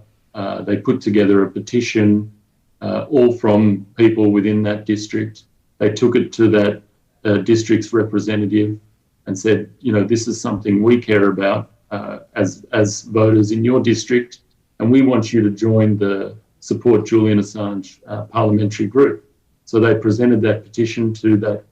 They put together a petition, all from people within that district. They took it to that district's representative and said, this is something we care about as voters in your district, and we want you to join the Support Julian Assange parliamentary group. So they presented that petition to that,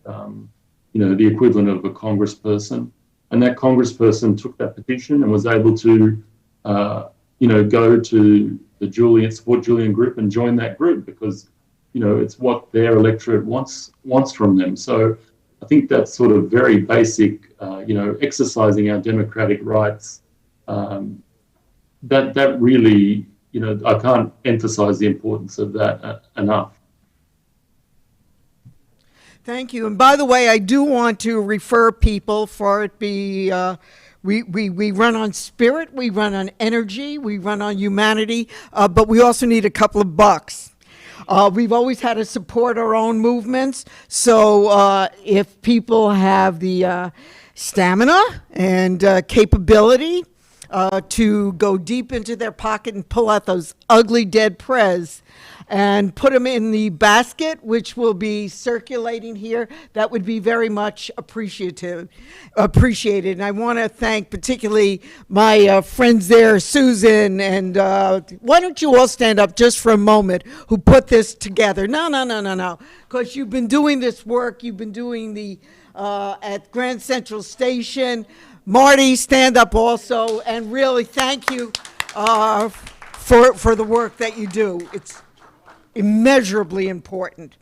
the equivalent of a congressperson, and that congressperson took that petition and was able to, go to the Support Julian group and join that group because, it's what their electorate wants from them. So I think that's sort of very basic, exercising our democratic rights. That really, I can't emphasize the importance of that enough. Thank you. And by the way, I do want to refer people for it be, we run on spirit, we run on energy, we run on humanity, but we also need a couple of bucks. We've always had to support our own movements. So if people have the stamina and capability to go deep into their pocket and pull out those ugly dead prez and put them in the basket, which will be circulating here, that would be very much appreciated. And I want to thank particularly my friends there, Susan, and why don't you all stand up just for a moment, who put this together. No, because you've been doing this work, you've been doing the, at Grand Central Station. Marty, stand up also, and really thank you for the work that you do. It's immeasurably important.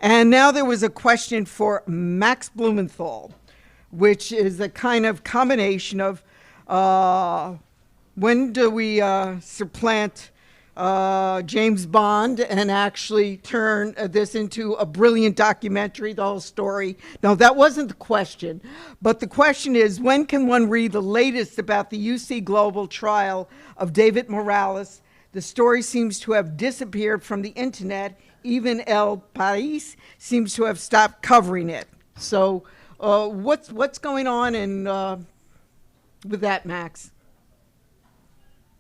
And now there was a question for Max Blumenthal, which is a kind of combination of when do we supplant James Bond and actually turn this into a brilliant documentary, the whole story. No, that wasn't the question. But the question is, when can one read the latest about the UC Global trial of David Morales? The story seems to have disappeared from the internet. Even El País seems to have stopped covering it. So what's going on with that, Max?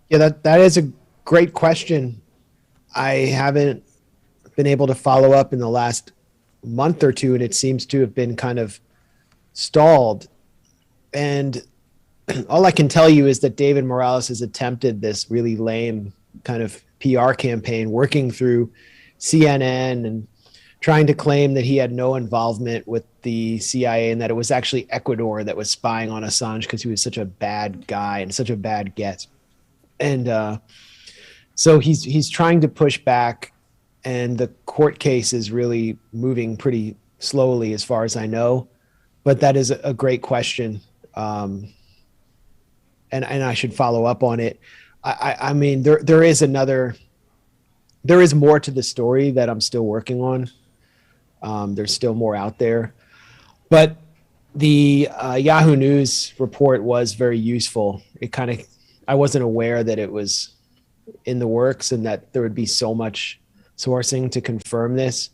Yeah, that is a great question. I haven't been able to follow up in the last month or two, and it seems to have been kind of stalled. And all I can tell you is that David Morales has attempted this really lame kind of PR campaign, working through CNN and trying to claim that he had no involvement with the CIA and that it was actually Ecuador that was spying on Assange because he was such a bad guy and such a bad get. And so he's trying to push back, and the court case is really moving pretty slowly as far as I know. But that is a great question. And I should follow up on it. I mean, there is more to the story that I'm still working on. There's still more out there, but the Yahoo News report was very useful. I wasn't aware that it was in the works and that there would be so much sourcing to confirm this.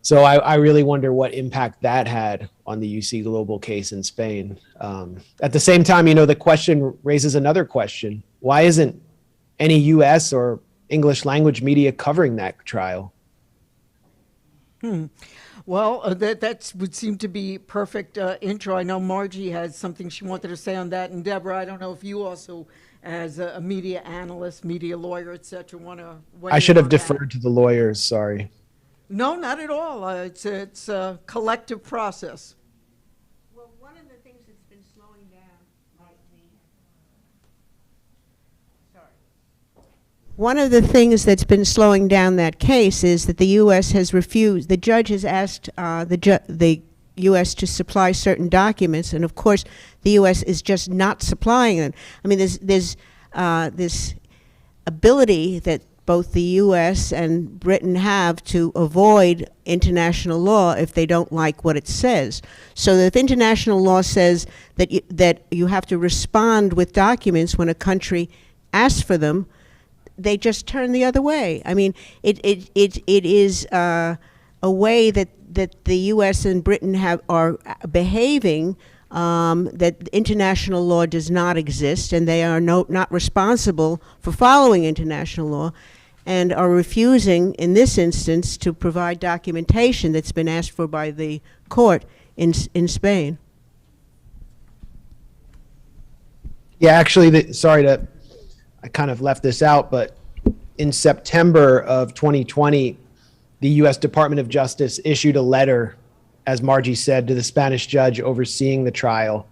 So I really wonder what impact that had on the UC Global case in Spain. At the same time, the question raises another question. Why isn't any US or English language media covering that trial? Well, that would seem to be perfect intro. I know Margie has something she wanted to say on that, and Deborah, I don't know if you also, as a media analyst, media lawyer, et cetera, want to weigh I should in have on that. deferred to the lawyers, sorry. No, not at all. It's a collective process. Well, one of the things that's been slowing down One of the things that's been slowing down that case is that the U.S. has refused. The judge has asked the U.S. to supply certain documents, and of course, the U.S. is just not supplying them. I mean, there's this ability that both the U.S. and Britain have to avoid international law if they don't like what it says. So that if international law says that you have to respond with documents when a country asks for them, they just turn the other way. I mean, it is a way that the U.S. and Britain are behaving that international law does not exist, and they are not responsible for following international law, and are refusing, in this instance, to provide documentation that's been asked for by the court in Spain. Yeah, actually, I kind of left this out, but in September of 2020, the U.S. Department of Justice issued a letter, as Margie said, to the Spanish judge overseeing the trial,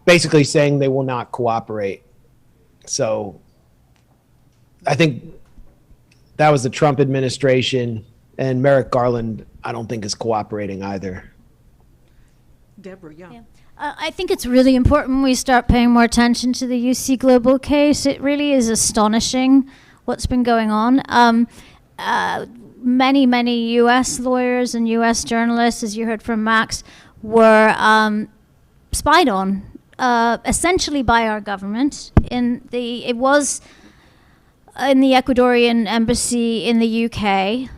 basically saying they will not cooperate. So I think that was the Trump administration, and Merrick Garland, I don't think, is cooperating either. Deborah, yeah. I think it's really important we start paying more attention to the UC Global case. It really is astonishing what's been going on. Many U.S. lawyers and U.S. journalists, as you heard from Max, were spied on, essentially by our government. It was in the Ecuadorian embassy in the UK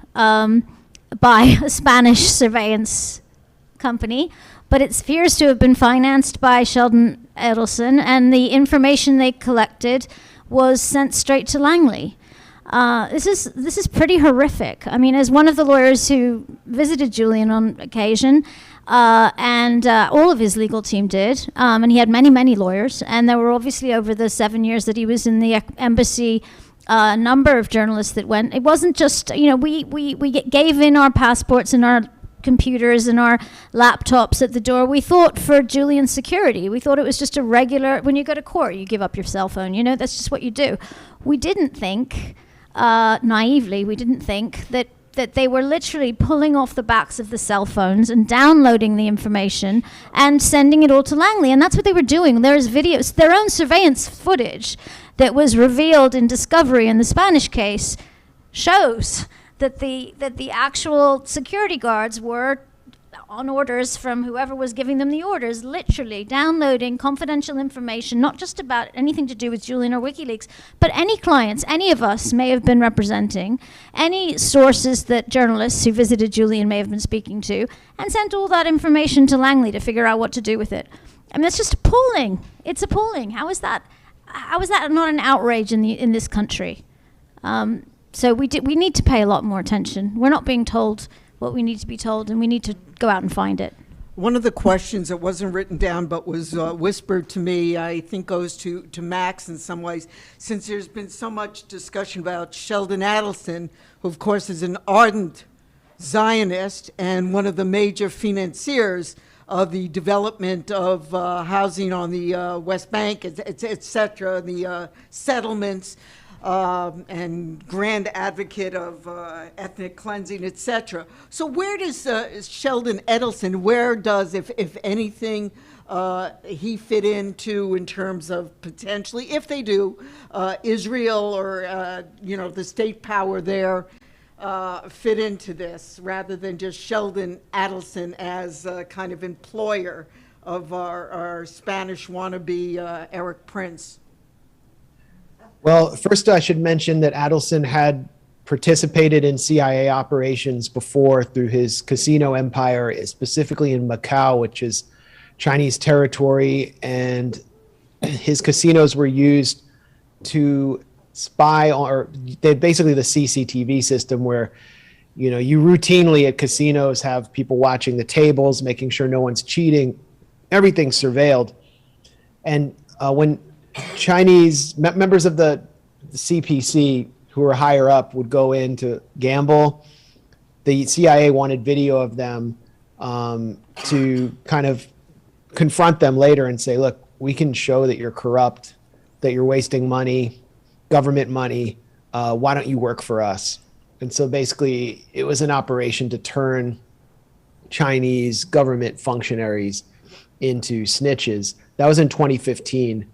by a Spanish surveillance company. But it appears to have been financed by Sheldon Adelson, and the information they collected was sent straight to Langley. This is pretty horrific. I mean, as one of the lawyers who visited Julian on occasion, and all of his legal team did, and he had many lawyers, and there were obviously over the 7 years that he was in the embassy, a number of journalists that went. It wasn't just, we gave in our passports and our computers and our laptops at the door. We thought for Julian's security. We thought it was just a regular, when you go to court, you give up your cell phone, that's just what you do. We didn't think, naively, we didn't think that they were literally pulling off the backs of the cell phones and downloading the information and sending it all to Langley. And that's what they were doing. There's videos, their own surveillance footage that was revealed in discovery in the Spanish case shows that the actual security guards were on orders from whoever was giving them the orders, literally downloading confidential information, not just about anything to do with Julian or WikiLeaks, but any clients any of us may have been representing, any sources that journalists who visited Julian may have been speaking to, and sent all that information to Langley to figure out what to do with it. I mean, it's just appalling. It's appalling. How is that not an outrage in this country? So we need to pay a lot more attention. We're not being told what we need to be told, and we need to go out and find it. One of the questions that wasn't written down but was whispered to me, I think goes to Max in some ways, since there's been so much discussion about Sheldon Adelson, who of course is an ardent Zionist and one of the major financiers of the development of housing on the West Bank, et cetera, the settlements, and grand advocate of ethnic cleansing, et cetera. So where does Sheldon Adelson, where does, if anything, he fit into in terms of potentially, if they do, Israel or, the state power there fit into this, rather than just Sheldon Adelson as a kind of employer of our Spanish wannabe Eric Prince? Well, first I should mention that Adelson had participated in CIA operations before through his casino empire, specifically in Macau, which is Chinese territory, and his casinos were used to spy on, or they basically the CCTV system where You know, you routinely at casinos have people watching the tables, making sure no one's cheating. Everything's surveilled. And when Chinese members of the CPC who were higher up would go in to gamble, the CIA wanted video of them to kind of confront them later and say, look, we can show that you're corrupt, that you're wasting money, government money. Why don't you work for us? And so basically it was an operation to turn Chinese government functionaries into snitches. That was in 2015.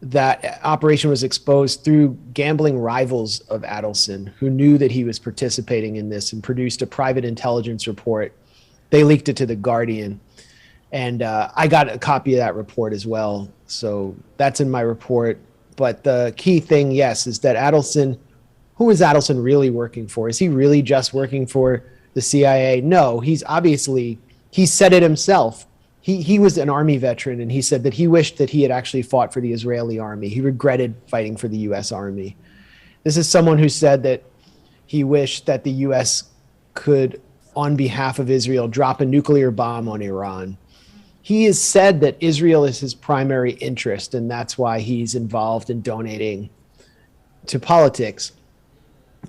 That operation was exposed through gambling rivals of Adelson, who knew that he was participating in this and produced a private intelligence report. They leaked it to The Guardian. And I got a copy of that report as well. So that's in my report. But the key thing, yes, is that Adelson, who is Adelson really working for? Is he really just working for the CIA? No, he said it himself. He was an army veteran, and he said that he wished that he had actually fought for the Israeli army. He regretted fighting for the US Army. This is someone who said that he wished that the US could, on behalf of Israel, drop a nuclear bomb on Iran. He has said that Israel is his primary interest, and that's why he's involved in donating to politics.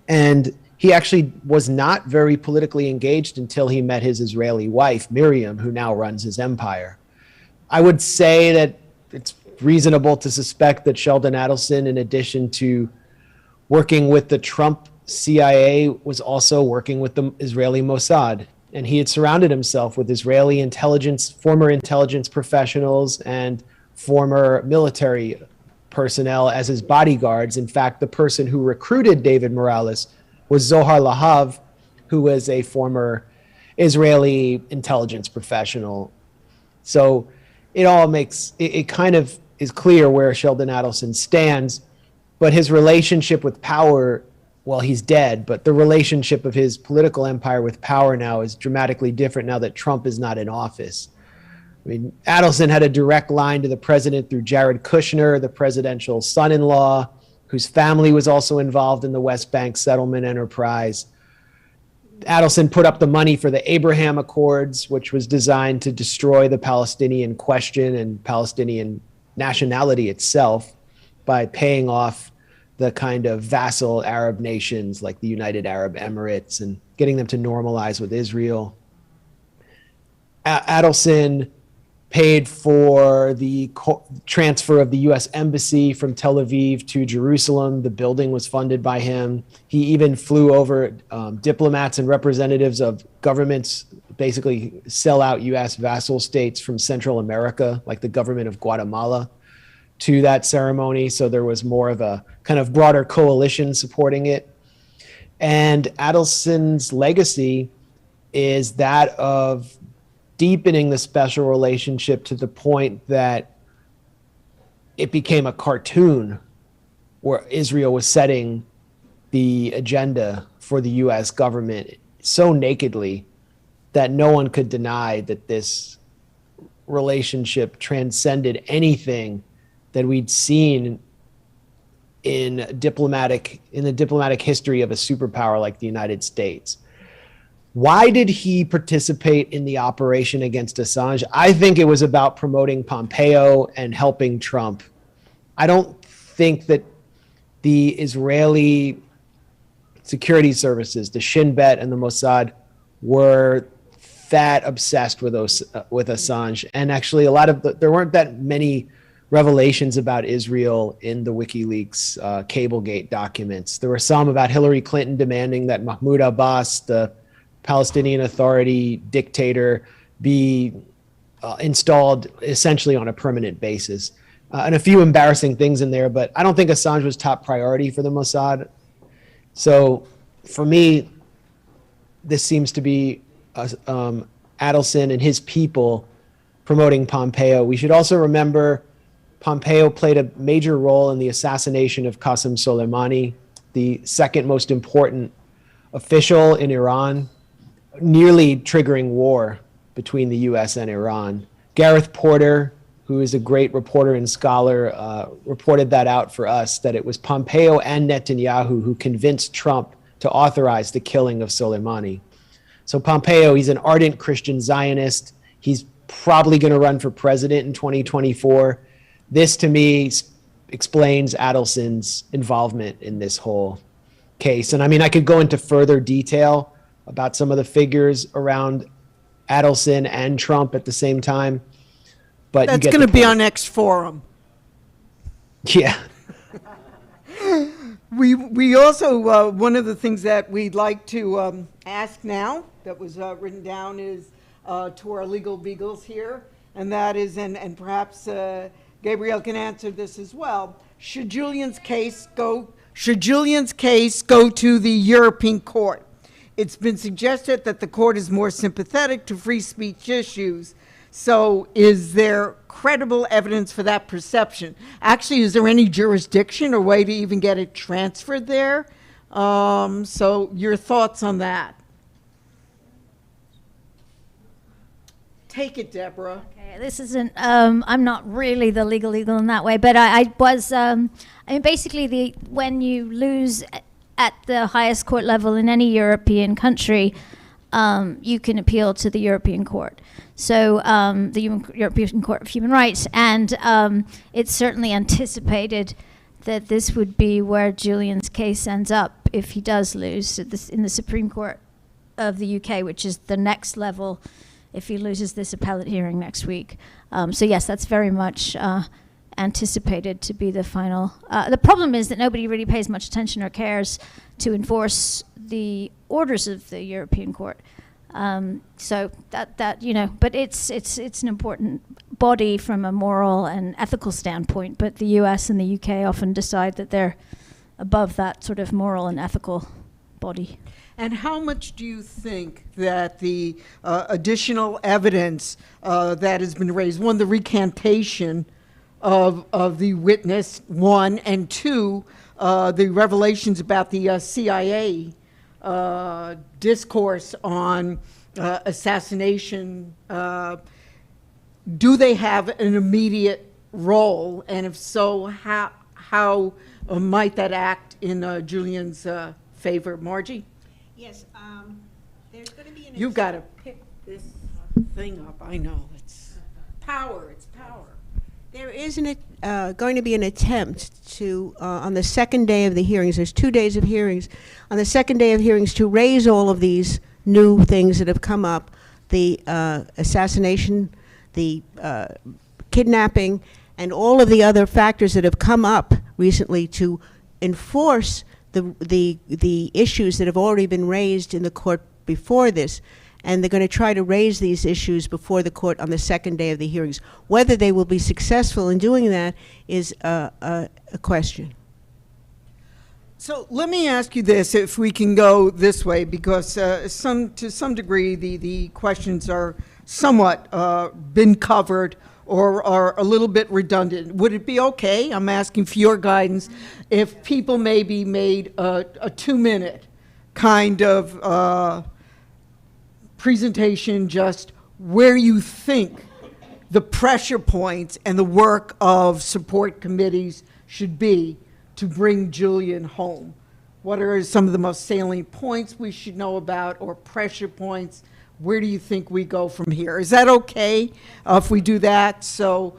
And he actually was not very politically engaged until he met his Israeli wife, Miriam, who now runs his empire. I would say that it's reasonable to suspect that Sheldon Adelson, in addition to working with the Trump CIA, was also working with the Israeli Mossad. And he had surrounded himself with Israeli former intelligence professionals and former military personnel as his bodyguards. In fact, the person who recruited David Morales was Zohar Lahav, who was a former Israeli intelligence professional. So it kind of is clear where Sheldon Adelson stands, but his relationship with power, well, he's dead, but the relationship of his political empire with power now is dramatically different now that Trump is not in office. I mean, Adelson had a direct line to the president through Jared Kushner, the presidential son-in-law, whose family was also involved in the West Bank settlement enterprise. Adelson put up the money for the Abraham Accords, which was designed to destroy the Palestinian question and Palestinian nationality itself by paying off the kind of vassal Arab nations like the United Arab Emirates and getting them to normalize with Israel. Adelson paid for the transfer of the U.S. Embassy from Tel Aviv to Jerusalem. The building was funded by him. He even flew over diplomats and representatives of governments, basically sell out U.S. vassal states from Central America, like the government of Guatemala, to that ceremony. So there was more of a kind of broader coalition supporting it. And Adelson's legacy is that of deepening the special relationship to the point that it became a cartoon where Israel was setting the agenda for the US government so nakedly that no one could deny that this relationship transcended anything that we'd seen in the diplomatic history of a superpower like the United States. Why did he participate in the operation against Assange? I think it was about promoting Pompeo and helping Trump. I don't think that the Israeli security services, the Shin Bet and the Mossad, were that obsessed with Assange. And actually, there weren't that many revelations about Israel in the WikiLeaks Cablegate documents. There were some about Hillary Clinton demanding that Mahmoud Abbas, the Palestinian Authority dictator, be installed essentially on a permanent basis. And a few embarrassing things in there, but I don't think Assange was top priority for the Mossad. So for me, this seems to be Adelson and his people promoting Pompeo. We should also remember Pompeo played a major role in the assassination of Qasem Soleimani, the second most important official in Iran, nearly triggering war between the US and Iran. Gareth Porter, who is a great reporter and scholar, reported that out for us, that it was Pompeo and Netanyahu who convinced Trump to authorize the killing of Soleimani. So Pompeo, he's an ardent Christian Zionist. He's probably going to run for president in 2024. This, to me, explains Adelson's involvement in this whole case. And I mean, I could go into further detail about some of the figures around Adelson and Trump at the same time. But That's going to be our next forum. Yeah. We also, one of the things that we'd like to ask now that was written down is to our legal beagles here, and that is, and perhaps Gabriel can answer this as well. Should Julian's case go to the European Court? It's been suggested that the court is more sympathetic to free speech issues. So is there credible evidence for that perception? Actually, is there any jurisdiction or way to even get it transferred there? So your thoughts on that? Take it, Deborah. Okay, this isn't, I'm not really the legal in that way, but I was, I mean, basically when you lose at the highest court level in any European country, you can appeal to the European Court. So the European Court of Human Rights, and it's certainly anticipated that this would be where Julian's case ends up if he does lose in the Supreme Court of the UK, which is the next level if he loses this appellate hearing next week. So yes, that's very much anticipated to be the final. The problem is that nobody really pays much attention or cares to enforce the orders of the European Court. So that you know, but it's an important body from a moral and ethical standpoint. But the U.S. and the U.K. often decide that they're above that sort of moral and ethical body. And how much do you think that the additional evidence that has been raised, one, the recantation of the witness, one, and two, the revelations about the CIA discourse on assassination, do they have an immediate role? And if so, how might that act in Julian's favor? Margie? Yes, there's going to be an... You've got to pick this thing up. I know. It's power. It's power. There is going to be an attempt to, on the second day of the hearings, there's 2 days of hearings, on the second day of hearings to raise all of these new things that have come up, the assassination, the kidnapping, and all of the other factors that have come up recently to enforce the issues that have already been raised in the court before this. And they're going to try to raise these issues before the court on the second day of the hearings. Whether they will be successful in doing that is a question. So let me ask you this, if we can go this way, because to some degree the questions are somewhat been covered or are a little bit redundant. Would it be okay, I'm asking for your guidance, if people maybe made a 2-minute kind of presentation, just where you think the pressure points and the work of support committees should be to bring Julian home? What are some of the most salient points we should know about, or pressure points? Where do you think we go from here? Is that okay if we do that? So,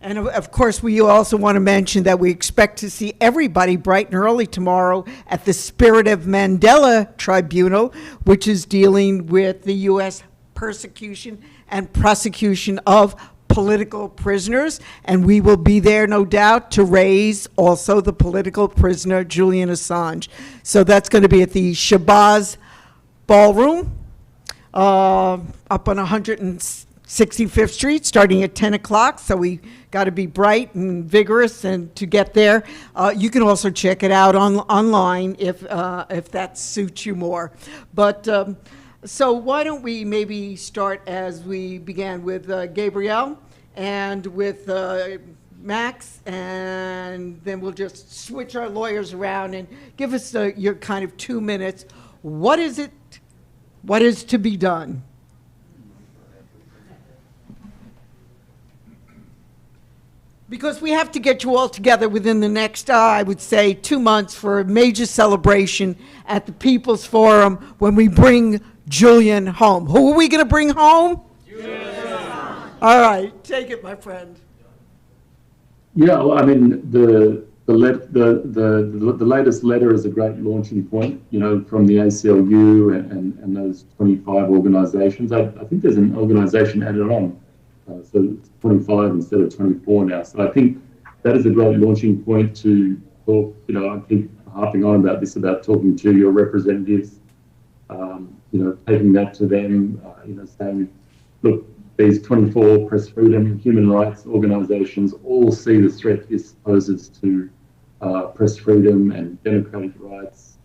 and of course, we also want to mention that we expect to see everybody bright and early tomorrow at the Spirit of Mandela Tribunal, which is dealing with the U.S. persecution and prosecution of political prisoners. And we will be there, no doubt, to raise also the political prisoner, Julian Assange. So that's going to be at the Shabazz Ballroom up on 165th Street, starting at 10 o'clock. So we got to be bright and vigorous and to get there. You can also check it out online if that suits you more. But so why don't we maybe start as we began with Gabriel and with Max, and then we'll just switch our lawyers around and give us your kind of 2 minutes. What is it? What is to be done? Because we have to get you all together within the next, I would say, 2 months for a major celebration at the People's Forum when we bring Julian home. Who are we going to bring home? Julian. All right, take it, my friend. Yeah, well, I mean, the latest letter is a great launching point, you know, from the ACLU and those 25 organisations. I think there's an organisation added on, so it's 25 instead of 24 now. So I think that is a great launching point to talk, you know, I keep harping on about this, about talking to your representatives, you know, taking that to them, you know, saying, look, these 24 press freedom and human rights organisations all see the threat this poses to press freedom and democratic rights.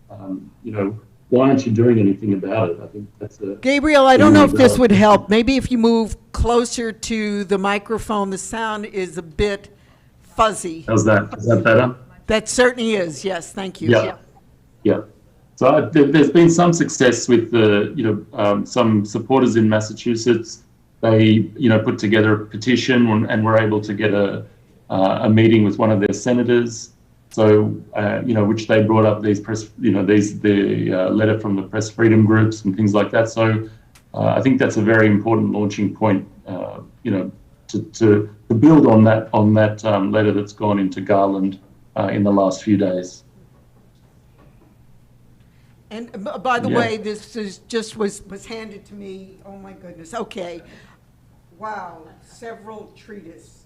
You know, why aren't you doing anything about it? I think that's a... Gabriel, I don't know if this would help. Maybe if you move closer to the microphone, the sound is a bit fuzzy. How's that? Is that better? That certainly is, yes, thank you. Yeah. Yeah. So there's been some success with the, you know, some supporters in Massachusetts. They, you know, put together a petition and were able to get a meeting with one of their senators. So, you know, which they brought up these press, you know, the letter from the press freedom groups and things like that. So I think that's a very important launching point, you know, to build on that letter that's gone into Garland in the last few days. And by the way, this is just was handed to me. Oh my goodness. Okay. Wow. Several treatises.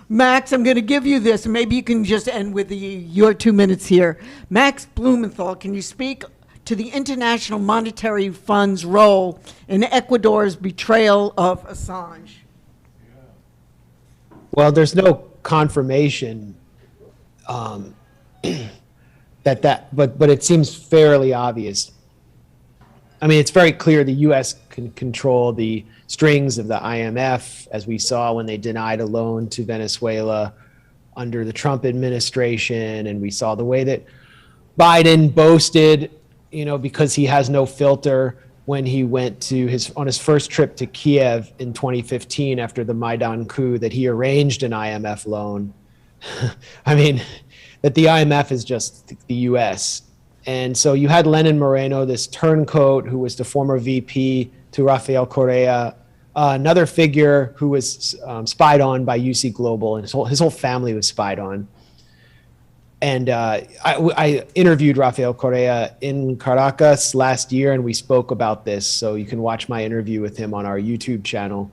Max, I'm going to give you this, and maybe you can just end with your 2 minutes here. Max Blumenthal, can you speak to the International Monetary Fund's role in Ecuador's betrayal of Assange? Well, there's no confirmation but it seems fairly obvious. I mean, it's very clear the U.S. can control the strings of the IMF, as we saw when they denied a loan to Venezuela under the Trump administration, and we saw the way that Biden boasted, you know, because he has no filter when he went to on his first trip to Kiev in 2015 after the Maidan coup, that he arranged an IMF loan. I mean, that the IMF is just the US. And so you had Lenin Moreno, this turncoat who was the former VP to Rafael Correa, another figure who was spied on by UC Global, and his whole family was spied on. And I interviewed Rafael Correa in Caracas last year, and we spoke about this. So you can watch my interview with him on our YouTube channel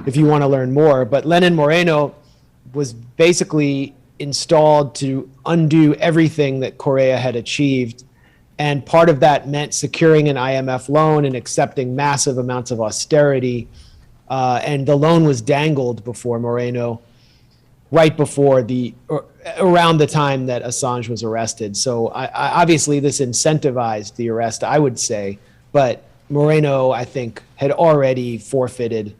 if you want to learn more. But Lenin Moreno was basically installed to undo everything that Correa had achieved. And part of that meant securing an IMF loan and accepting massive amounts of austerity. And the loan was dangled before Moreno, right before around the time that Assange was arrested. So obviously this incentivized the arrest, I would say. But Moreno, I think, had already forfeited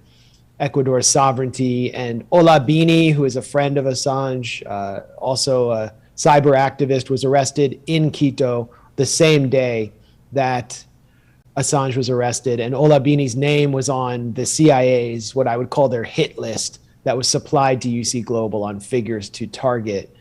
Ecuador's sovereignty. And Olabini, who is a friend of Assange, also a cyber activist, was arrested in Quito the same day that Assange was arrested. And Olabini's name was on the CIA's, what I would call their hit list, that was supplied to UC Global on figures to target.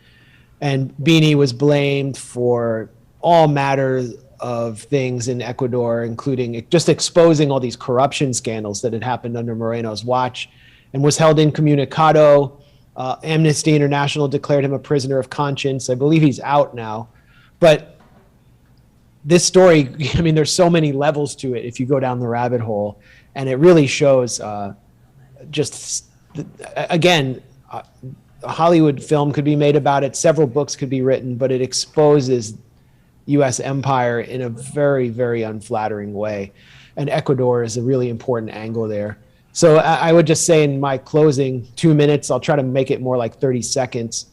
And Bini was blamed for all matters of things in Ecuador, including just exposing all these corruption scandals that had happened under Moreno's watch, and was held incommunicado. Amnesty International declared him a prisoner of conscience. I believe he's out now. But this story, I mean, there's so many levels to it if you go down the rabbit hole, and it really shows just, again, a Hollywood film could be made about it, several books could be written, but it exposes U.S. empire in a very, very unflattering way. And Ecuador is a really important angle there. So I would just say in my closing 2 minutes, I'll try to make it more like 30 seconds,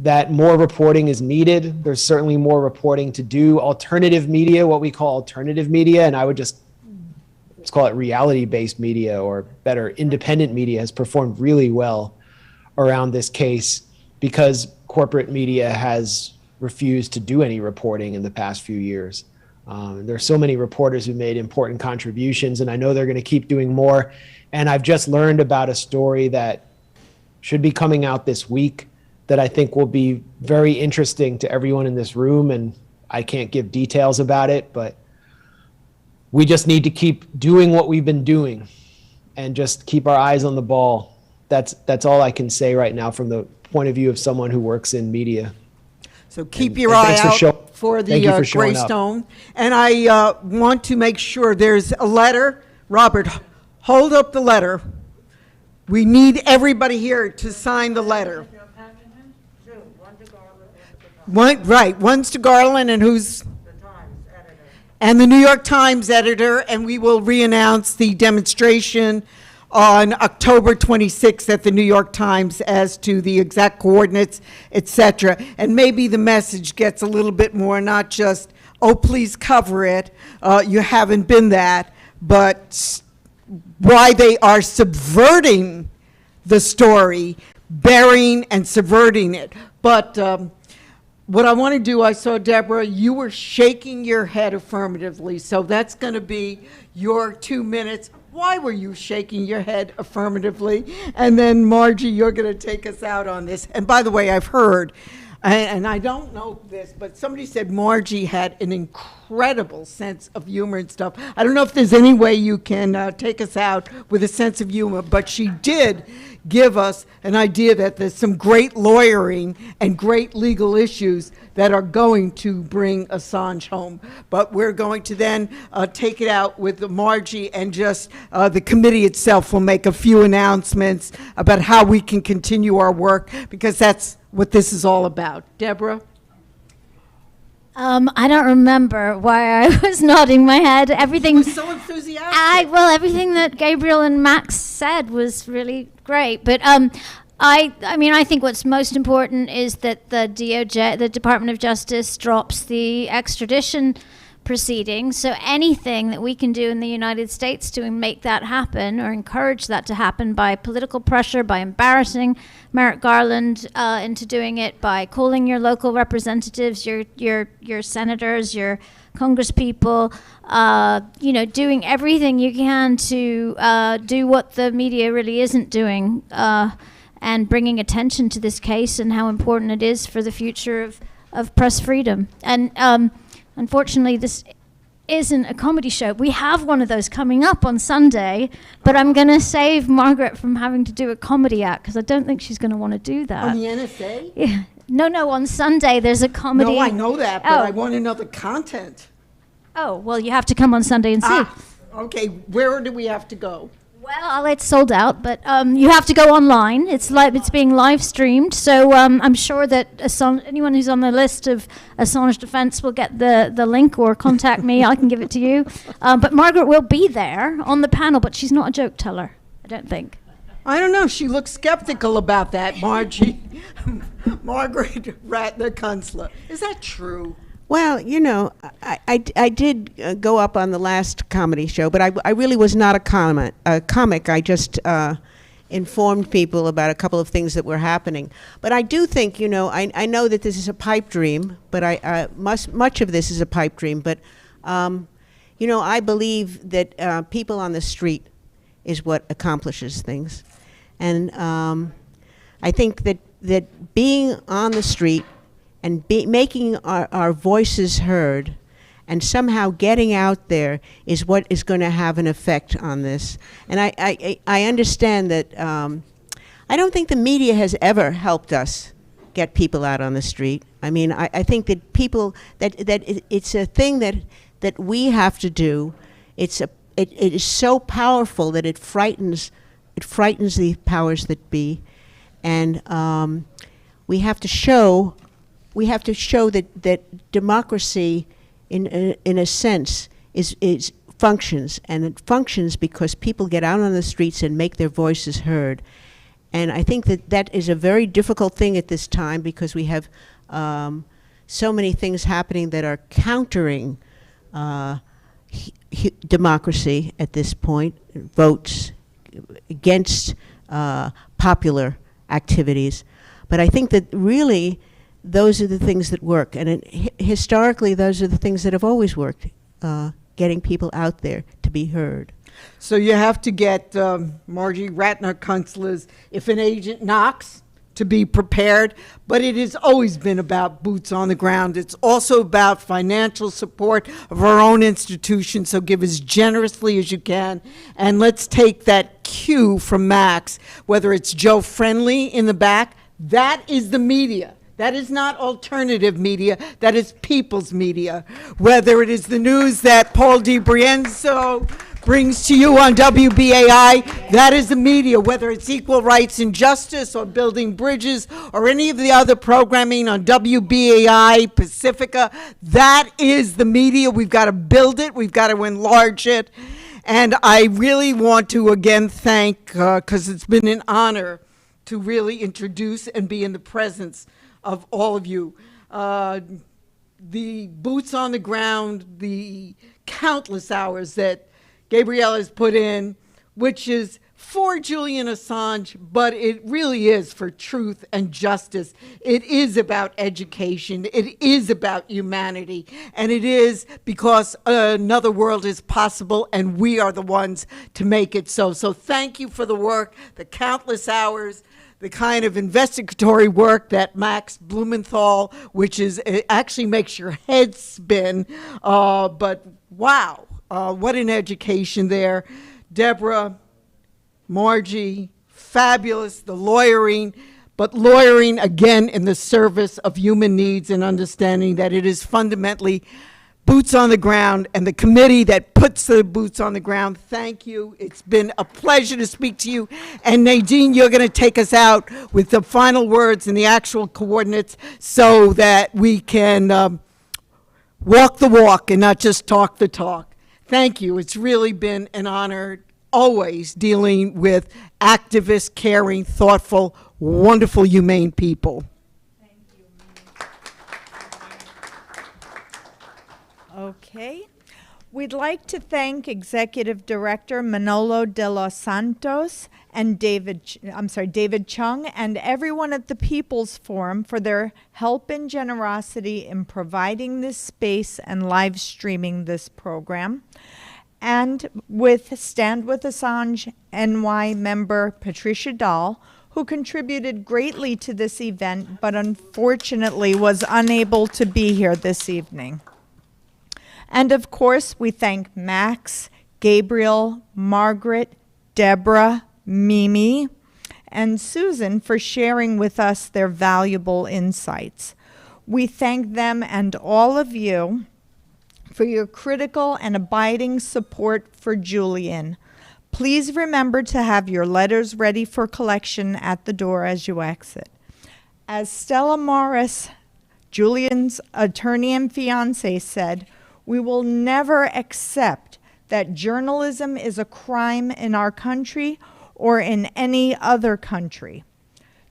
that more reporting is needed. There's certainly more reporting to do. Alternative media, what we call alternative media, and I would just, let's call it reality-based media, or better, independent media, has performed really well around this case because corporate media has refused to do any reporting in the past few years. There are so many reporters who made important contributions, and I know they're going to keep doing more. And I've just learned about a story that should be coming out this week that I think will be very interesting to everyone in this room. And I can't give details about it, but we just need to keep doing what we've been doing and just keep our eyes on the ball. That's all I can say right now from the point of view of someone who works in media. So keep And- your and eye thanks out for the thank you for showing up. Greystone. And I want to make sure there's a letter. Robert, hold up the letter. We need everybody here to sign the letter. One, right, one's to Garland and who's? And the New York Times editor, and we will re-announce the demonstration on October 26th at the New York Times as to the exact coordinates, et cetera. And maybe the message gets a little bit more, not just, oh, please cover it, you haven't been that, but why they are subverting the story, burying and subverting it. But what I want to do, I saw, Deborah, you were shaking your head affirmatively, so that's going to be your 2 minutes. Why were you shaking your head affirmatively? And then, Margie, you're going to take us out on this. And by the way, I've heard, and I don't know this, but somebody said Margie had an incredible sense of humor and stuff. I don't know if there's any way you can take us out with a sense of humor, but she did give us an idea that there's some great lawyering and great legal issues that are going to bring Assange home. But we're going to then take it out with Margie, and just the committee itself will make a few announcements about how we can continue our work, because that's what this is all about. Deborah? I don't remember why I was nodding my head. Everything. You were so enthusiastic. Well, everything that Gabriel and Max said was really great. But I mean, I think what's most important is that the DOJ, the Department of Justice, drops the extradition proceedings. So anything that we can do in the United States to make that happen, or encourage that to happen, by political pressure, by embarrassing Merrick Garland into doing it, by calling your local representatives, your senators, your congresspeople, doing everything you can to do what the media really isn't doing, and bringing attention to this case and how important it is for the future of press freedom. And unfortunately, this isn't a comedy show. We have one of those coming up on Sunday, but I'm going to save Margaret from having to do a comedy act, because I don't think she's going to want to do that. On the NSA? Yeah. No, on Sunday there's a comedy. No, I know that, but Oh. I want to know the content. Oh, well, you have to come on Sunday and see. Okay, where do we have to go? Well, it's sold out, but you have to go online. It's being live streamed, so I'm sure that anyone who's on the list of Assange defense will get the link, or contact me. I can give it to you. But Margaret will be there on the panel, but she's not a joke teller, I don't think. I don't know. She looks skeptical about that, Margie. Margaret Ratner Kunstler. Is that true? Well, I did go up on the last comedy show, but I really was not a comic. I just informed people about a couple of things that were happening. But I do think, I know that this is a pipe dream, but much of this is a pipe dream. But, I believe that people on the street is what accomplishes things. And I think that being on the street and making our voices heard and somehow getting out there is what is going to have an effect on this. And I understand that I don't think the media has ever helped us get people out on the street. I mean, I think that it's a thing that we have to do. It is so powerful that it frightens the powers that be. And we have to show that democracy, in a sense, is functions, and it functions because people get out on the streets and make their voices heard. And I think that is a very difficult thing at this time, because we have so many things happening that are countering democracy at this point, votes against popular activities. But I think that really those are the things that work. And historically, those are the things that have always worked, getting people out there to be heard. So you have to get Margie Ratner Kunstler's If an Agent Knocks to be prepared, but it has always been about boots on the ground. It's also about financial support of our own institutions, so give as generously as you can. And let's take that cue from Max, whether it's Joe Friendly in the back, that is the media. That is not alternative media, that is people's media. Whether it is the news that Paul DiBrienzo brings to you on WBAI, that is the media. Whether it's Equal Rights and Justice or Building Bridges or any of the other programming on WBAI, Pacifica, that is the media. We've got to build it, we've got to enlarge it. And I really want to again thank, because it's been an honor to really introduce and be in the presence of all of you. The boots on the ground, the countless hours that Gabriel has put in, which is for Julian Assange, but it really is for truth and justice. It is about education. It is about humanity. And it is because another world is possible, and we are the ones to make it so. So thank you for the work, the countless hours, the kind of investigatory work that Max Blumenthal, which is, it actually makes your head spin, but wow. What an education there. Deborah, Margie, fabulous, the lawyering, but lawyering again in the service of human needs and understanding that it is fundamentally boots on the ground, and the committee that puts the boots on the ground. Thank you. It's been a pleasure to speak to you. And Nadine, you're going to take us out with the final words and the actual coordinates so that we can walk the walk and not just talk the talk. Thank you. It's really been an honor always dealing with activists, caring, thoughtful, wonderful, humane people. Thank you. Okay. We'd like to thank Executive Director Manolo de los Santos and David Chung and everyone at the People's Forum for their help and generosity in providing this space and live streaming this program. And with Stand With Assange NY member Patricia Dahl, who contributed greatly to this event, but unfortunately was unable to be here this evening. And of course, we thank Max, Gabriel, Margaret, Deborah, Mimi, and Susan for sharing with us their valuable insights. We thank them and all of you for your critical and abiding support for Julian. Please remember to have your letters ready for collection at the door as you exit. As Stella Morris, Julian's attorney and fiance, said, we will never accept that journalism is a crime in our country or in any other country.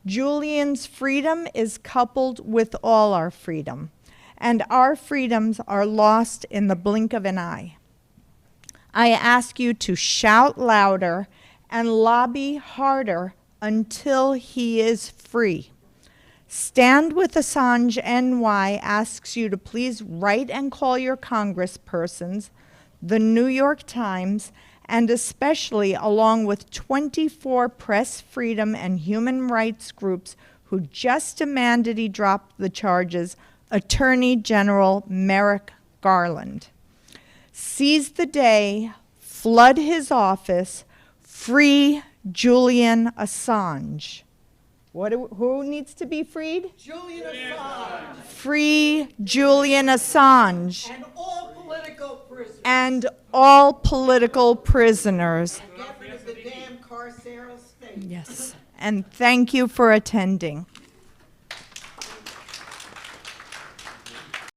Julian's freedom is coupled with all our freedom, and our freedoms are lost in the blink of an eye. I ask you to shout louder and lobby harder until he is free. Stand With Assange NY asks you to please write and call your congresspersons, the New York Times, and especially along with 24 press freedom and human rights groups who just demanded he drop the charges, Attorney General Merrick Garland. Seize the day, flood his office, free Julian Assange. Who needs to be freed? Julian Assange. Free Julian Assange. And all political prisoners. And all political prisoners. Get rid of the damn carceral state. Yes. And thank you for attending.